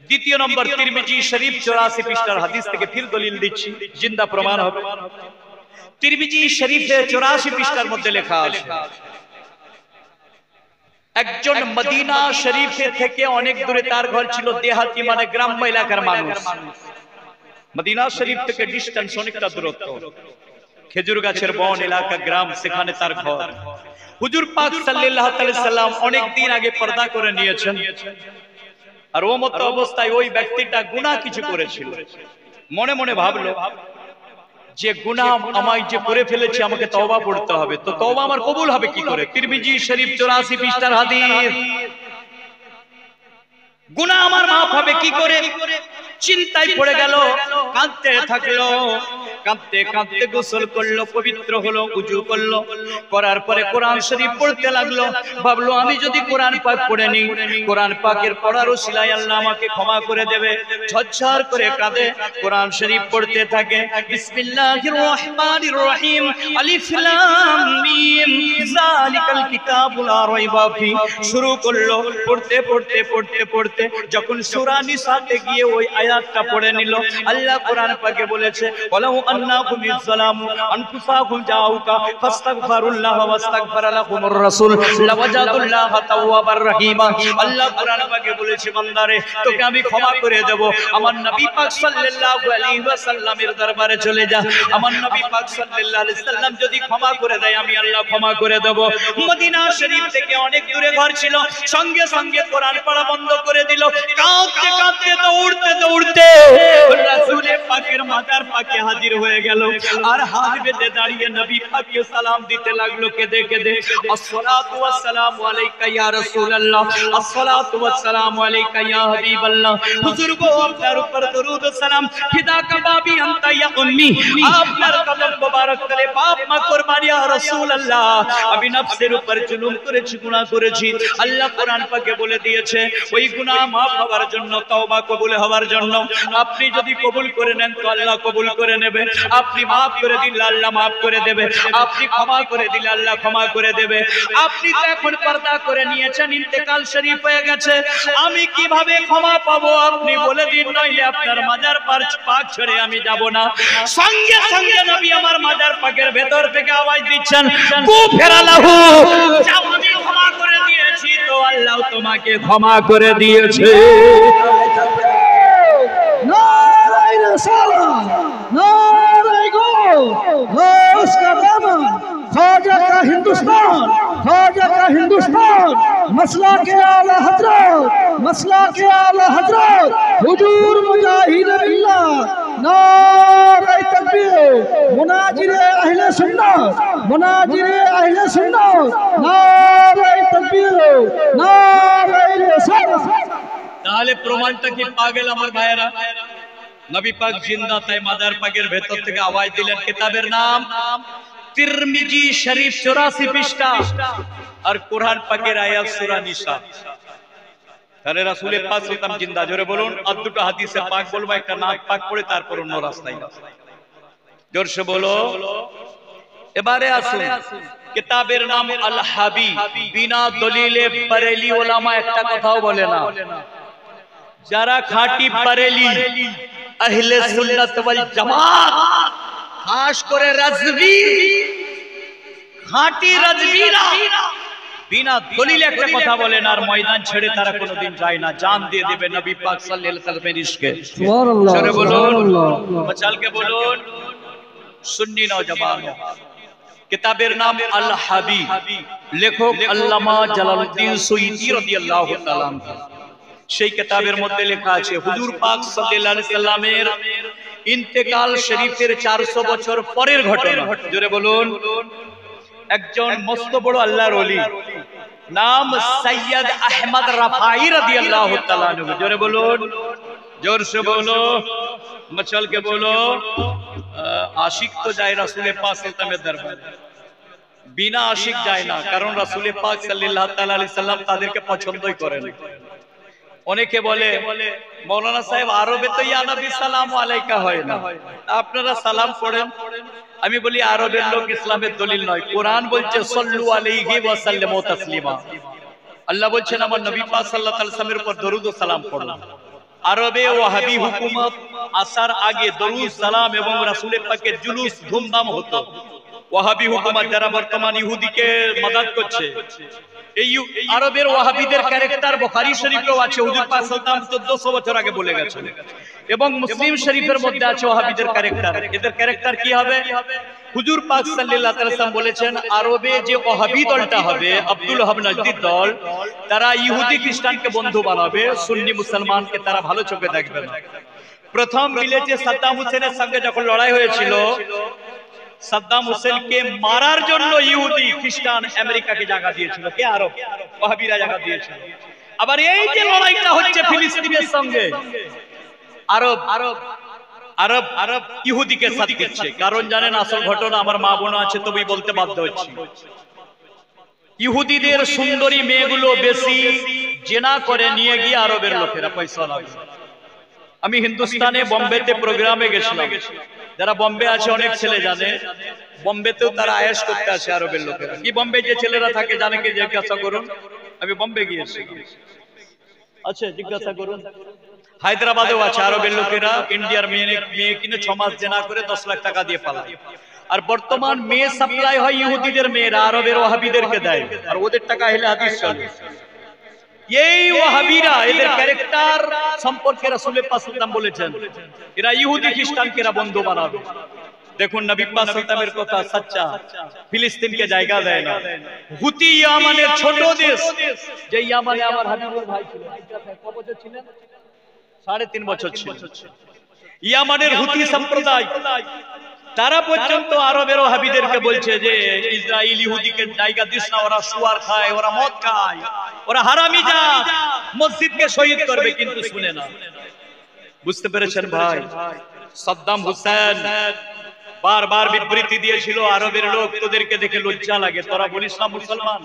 দ্বিতীয় নম্বর তিরমিজি শরীফ 84 পৃষ্ঠার হাদিস থেকে ফির দলিল দিচ্ছি, জিন্দা প্রমাণ হবে। তিরমিজি শরীফে 84 পৃষ্ঠার মধ্যে লেখা আছে, একজন মদিনা শরীফে থেকে অনেক দূরে তার ঘর ছিল, দেহাতি মানে গ্রাম্য এলাকার মানুষ। মদিনা শরীফ থেকে ডিসটেন্স অনেকটা দূরত্ব, খেজুর গাছের বন এলাকা গ্রাম, সেখানে তার ঘর। হুজুর পাক সাল্লাল্লাহু আলাইহি সাল্লাম অনেক দিন আগে পর্দা করে নিয়েছেন, আর ও মত অবস্থায় ওই ব্যক্তিটা গুনাহ কিছু করেছিল। মনে মনে ভাবলো যে গুনাহ আমায় যে করে ফেলেছি, আমাকে তওবা পড়তে হবে, তো তওবা আমার কবুল হবে কি করে? তিরমিজি শরীফ 84 পৃষ্ঠার হাদিস, গুনাহ আমার মাফ হবে কি করে? চিন্তায় পড়ে গেল, কাঁদতে থাকলো, কাঁদতে কাঁদতে গোসল করলো, পবিত্র হলো, ওযু করলো, করার পরে কোরআন শরীফ পড়তে লাগলো। ভাবলো আমি যদি কোরআন পাক পড়ে নিই, কোরআন পাকের পড়ার ওসিলায় আল্লাহ আমাকে ক্ষমা করে দেবে। ঝরঝর করে কাঁদে, কোরআন শরীফ পড়তে থাকে। বিসমিল্লাহির রহমানির রহিম, আলিফ লাম মিম যালিকাল কিতাবু লা রাইবা ফি, শুরু করলো। পড়তে পড়তে পড়তে পড়তে যখন সূরা নিসাতে গিয়ে ওই আয়াতটা পড়ে নিল, আল্লাহ কোরআন পাকে বলেছে, ওয়ালাউ আন্নাহুম ইযলামু আনফুসাহুম জাউকা ফাস্তাগফিরুল্লাহ ওয়াস্তাগফারা লাহুমুর রাসূল লাওয়াজাদুল্লাহ তাওয়াবার রহিমা। আল্লাহ কোরআন পাকে বলেছে, বান্দারে তোকে আমি ক্ষমা করে দেব। আমার নবী পাক সাল্লাল্লাহু আলাইহি ওয়াসাল্লামের দরবারে চলে যা, আমার নবী পাক সাল্লাল্লাহু আলাইহি ওয়াসাল্লাম যদি ক্ষমা করে দেয়, আমি আল্লাহ ক্ষমা করে দেব। মদিনা শরীফ থেকে অনেক দূরে ঘর ছিল, সঙ্গে সঙ্গে কোরআন পড়া বন্ধ করে দিল। কাঁদতে কাঁদতে দৌড়তে দৌড়তে রাসূল পাকের মাজার পাকে হাজির হয়ে গেল, আর হাত বেঁধে দাঁড়িয়ে নবী পাককে সালাম দিতে লাগলো, কেঁদে কেঁদে, আসসালাতু ওয়াসসালামু আলাইকা ইয়া রাসূলুল্লাহ, আসসালাতু ওয়াসসালামু আলাইকা ইয়া হাবিবাল্লাহ। হুজুর গো, আপনার উপর দরুদ ও সালাম, ফিদা কাবাবি আনতা ইয়া উম্মি, আপনার কদম মোবারক তলে বাপ মা কুরবানি ইয়া রাসূলুল্লাহ। আমি নফসের উপর জুলুম করেছি, গুনাহ করেছি। আল্লাহ কোরআন পাকে বলে দিয়েছে, ওই গুনাহ মাফ হওয়ার জন্য, তওবা কবুল হওয়ার জন্য, আপনি যদি কবুল করে নেন তো আল্লাহ কবুল করে নেবে, আপনি মাফ করে দিলে আল্লাহ মাফ করে দেবে, আপনি ক্ষমা করে দিলে আল্লাহ ক্ষমা করে দেবে। আপনি তো এখন পর্দা করে নিয়েছেন, ইন্তেকাল শরীফ হয়ে গেছে, আমি কিভাবে ক্ষমা পাবো আপনি বলে দিন, নইলে আপনার মাজার পাক ছেড়ে আমি যাব না। সঙ্গে সঙ্গে নবী আমার মাজার পাকের ভেতর থেকে আওয়াজ দিচ্ছেন, কুফরালাহু, যাও আমি ক্ষমা করে দিয়েছি, তো আল্লাহ তোমাকে ক্ষমা করে দিয়েছে। नाराए रिसालत, नाराए गो, गौस का दामन, ख्वाजा का हिंदुस्तान, ख्वाजा का हिंदुस्तान, मसला के आला हजरत, मसला के आला हजरत, हुजूर मुजाहिद बिल्लाह, মুনাজিরে আহলে সুন্নাত, মুনাজিরে আহলে সুন্নাত, নারে তাকবীর, নারে রিসালাত। তাহলে প্রমাণটা কি পাগল আমার ভাইয়েরা? নবী পাক জিন্দা, তাই মাদার পাকের ভেতর থেকে আওয়াজ দিলেন। কিতাবের নাম তিরমিজি শরীফ 84 পৃষ্ঠা, আর কোরআন পাকের আয়াত সূরা নিসা। তাহলে রাসূল পাক সাল্লাল্লাহু জিন্দা, জোরে বলুন। আর দুটো হাদিসে পাক বলবো, একটা নাক পাক পড়ে তারপর অন্য রাস্তায় জোরসে বলো। এবারে আসুন, কিতাবের নাম আল হাবি। বিনা দলিলে বরেলি উলামা একটা কথাও বলে না। যারা খাঁটি বরেলি আহলে সুন্নাত ওয়াল জামাত, খাস করে রাজভী, খাঁটি রাজভীরা বিনা দলিলে একটা কথা বলে না, আর ময়দান ছেড়ে তারা কোনোদিন যায় না। জান দিয়ে দেবে নবী পাক সাল্লাল্লাহু আলাইহি ওয়াসাল্লামের ইশকে। সুবহানাল্লাহ, জোরে বলুন, সুবহানাল্লাহ। মচালকে বলুন। সুন্নি নওজওয়ান, কিতাবের নাম আল হাবি, লেখক আল্লামা জালালউদ্দিন সুয়ুতী রাদিয়াল্লাহু তাআলা। সেই কিতাবের মধ্যে লেখা আছে হুজুর পাক সাল্লাল্লাহু আলাইহি সাল্লামের ইন্তেকাল শরীফের 400 বছর পরের ঘটনা। জোরে বলুন। একজন মস্ত বড় আল্লাহর ওলি, নাম সৈয়দ আহমদ রাফাই রাদিয়াল্লাহু তাআলা আনহু। জোরে বলুন, জোরসে বলো, মচলকে বলো। আশিক তো যায় রাসূল পাক সাল্লাল্লাহু আলাইহি ওয়াসাল্লামের দরবারে, বিনা আশিক যায় না, কারণ রাসূল পাক সাল্লাল্লাহু আলাইহি ওয়াসাল্লাম তাদেরকে পছন্দই করেন। অনেকে বলে মৌলানা সাহেব আরবে তো ইয়া নবী সালামু আলাইকা হয় না, আপনারা সালাম পড়েন। আমি বলি আরবের লোক ইসলামের দলিল নয়, কোরআন বলছে সাল্লু আলাইহি ওয়া সাল্লিমু তাসলিমা। আল্লাহ বলছেন আমার নবী পাক সাল্লাল্লাহু আলাইহি ওয়াসাল্লামের উপর দরুদ ও সালাম পড়ুন। আরবে ওয়াহাবি হুকুমত আসার আগে দরুদ সালাম এবং রাসূল পাকের জুলুস ধুমধাম হতো। ওয়াহাবি হুকুমত যারা বর্তমান ইহুদিকে মদদ করছে, এই আরবের ওয়াহাবিদের ক্যারেক্টার বুখারী শরীফেও আছে। হুজুর পাক সাল্লাল্লাহু আলাইহি ওয়াসাল্লাম 1400 বছর আগে বলে গেছেন, এবং মুসলিম শরীফের মধ্যে আছে ওয়াহাবিদের ক্যারেক্টার। এদের ক্যারেক্টার কি হবে? হুজুর পাক সাল্লাল্লাহু আলাইহি ওয়াসাল্লাম বলেছেন আরবে যে ওয়াহাবি দলটা হবে, আব্দুল ওয়াহাব নাজদীর দল, তারা ইহুদি খ্রিস্টানকে বন্ধু বানাবে, সুন্নি মুসলমানকে তারা ভালো চোখে দেখবে না। প্রথম মিলেছে সাদ্দাম হোসেনের সঙ্গে যখন লড়াই হয়েছিল, সাদ্দাম হোসেনকে মারার জন্য ইহুদি খ্রিস্টান আমেরিকাকে জায়গা দিয়েছিল। কে? আরব ওয়াহাবিরা জায়গা দিয়েছিল। আবার এই যে লড়াইটা হচ্ছে ফিলিস্তিনের সঙ্গে, আরব আরব আরব আরব ইহুদিকে সাথ দিচ্ছে। কারণ জানেন আসল ঘটনা, আমার মা বোন আছে তবেই বলতে বাধ্য হচ্ছি। ইহুদিদের সুন্দরী মেয়েগুলো বেশি জেনা করে নিয়ে গিয়ে আরবের লোকেরা পয়সা লাগে। আমি হিন্দুস্তানে বোম্বেতে প্রোগ্রামে গেছিলাম, যারা বোম্বে আছে অনেক ছেলে জানে, বোম্বেতেও তারা আয়েশ করতে আসে আরবের লোকেরা। কি বোম্বে যে ছেলেরা থাকে জানে, কি জিজ্ঞাসা করুন, আমি বোম্বে গিয়েছি, আচ্ছা জিজ্ঞাসা করুন। হায়দ্রাবাদেও আছে আরবের লোকেরা, ইন্ডিয়ার মেয়ে কিনে 6 মাস জেনা করে 10 লাখ টাকা দিয়ে পালায়। আর বর্তমান মেয়ে সাপ্লাই হয় ইহুদিদের মেয়েরা আরবের ওয়াহাবিদেরকে দেয়, আর ওদের টাকা আহলে হাদিস চলে। এই ওয়াহাবিরা, এদের ক্যারেক্টার সম্পর্কে রাসূল পাক সাল্লাল্লাহু আলাইহি ওয়াসাল্লাম বলেছেন এরা ইহুদি খ্রিস্টানকে এরা বন্ধু বানাবে। দেখুন নবী পাক সাল্লাল্লাহু আলাইহি ওয়াসাল্লামের কথা সচ্চা, ফিলিস্তিনকে জায়গা দেয় না। হুতি ইয়ামানের ছোট দেশ, যে ইয়ামানে আমার হাবিবুর ভাই ছিল, কত বছর ছিলেন? 3.5 বছর ছিল। ইয়ামানের হুতি সম্প্রদায় তারা পর্যন্ত আরবের ওয়াহাবিদেরকে বলছে যে ইসরায়েল ইহুদিকে জায়গা দিস না, ওরা সুয়ার খায়, ওরা মদ খায়, ওরা হারামি জাত, মসজিদকে শহীদ করবে, কিন্তু শুনে না। বুঝতে পেরেছেন ভাই? সাদ্দাম হোসেন বারবার বিবৃতি দিয়েছিল আরবের লোক তোদেরকে দেখে লজ্জা লাগে, তোরা বলিস না মুসলমান,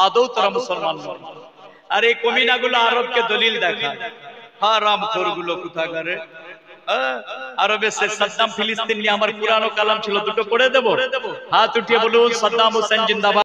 আদৌ তোরা মুসলমান নয়। আর এই কমিনাগুলো আরবকে দলিল দেখায়, হারাম খোরগুলো কোথাকারে। আরবে সে সাদ্দাম ফিলিস্তিন নিয়ে আমার পুরানো কালাম ছিল, দুটো পড়ে দেবো? হাত উঠিয়ে বলুন সাদ্দাম হোসেন জিন্দাবাদ।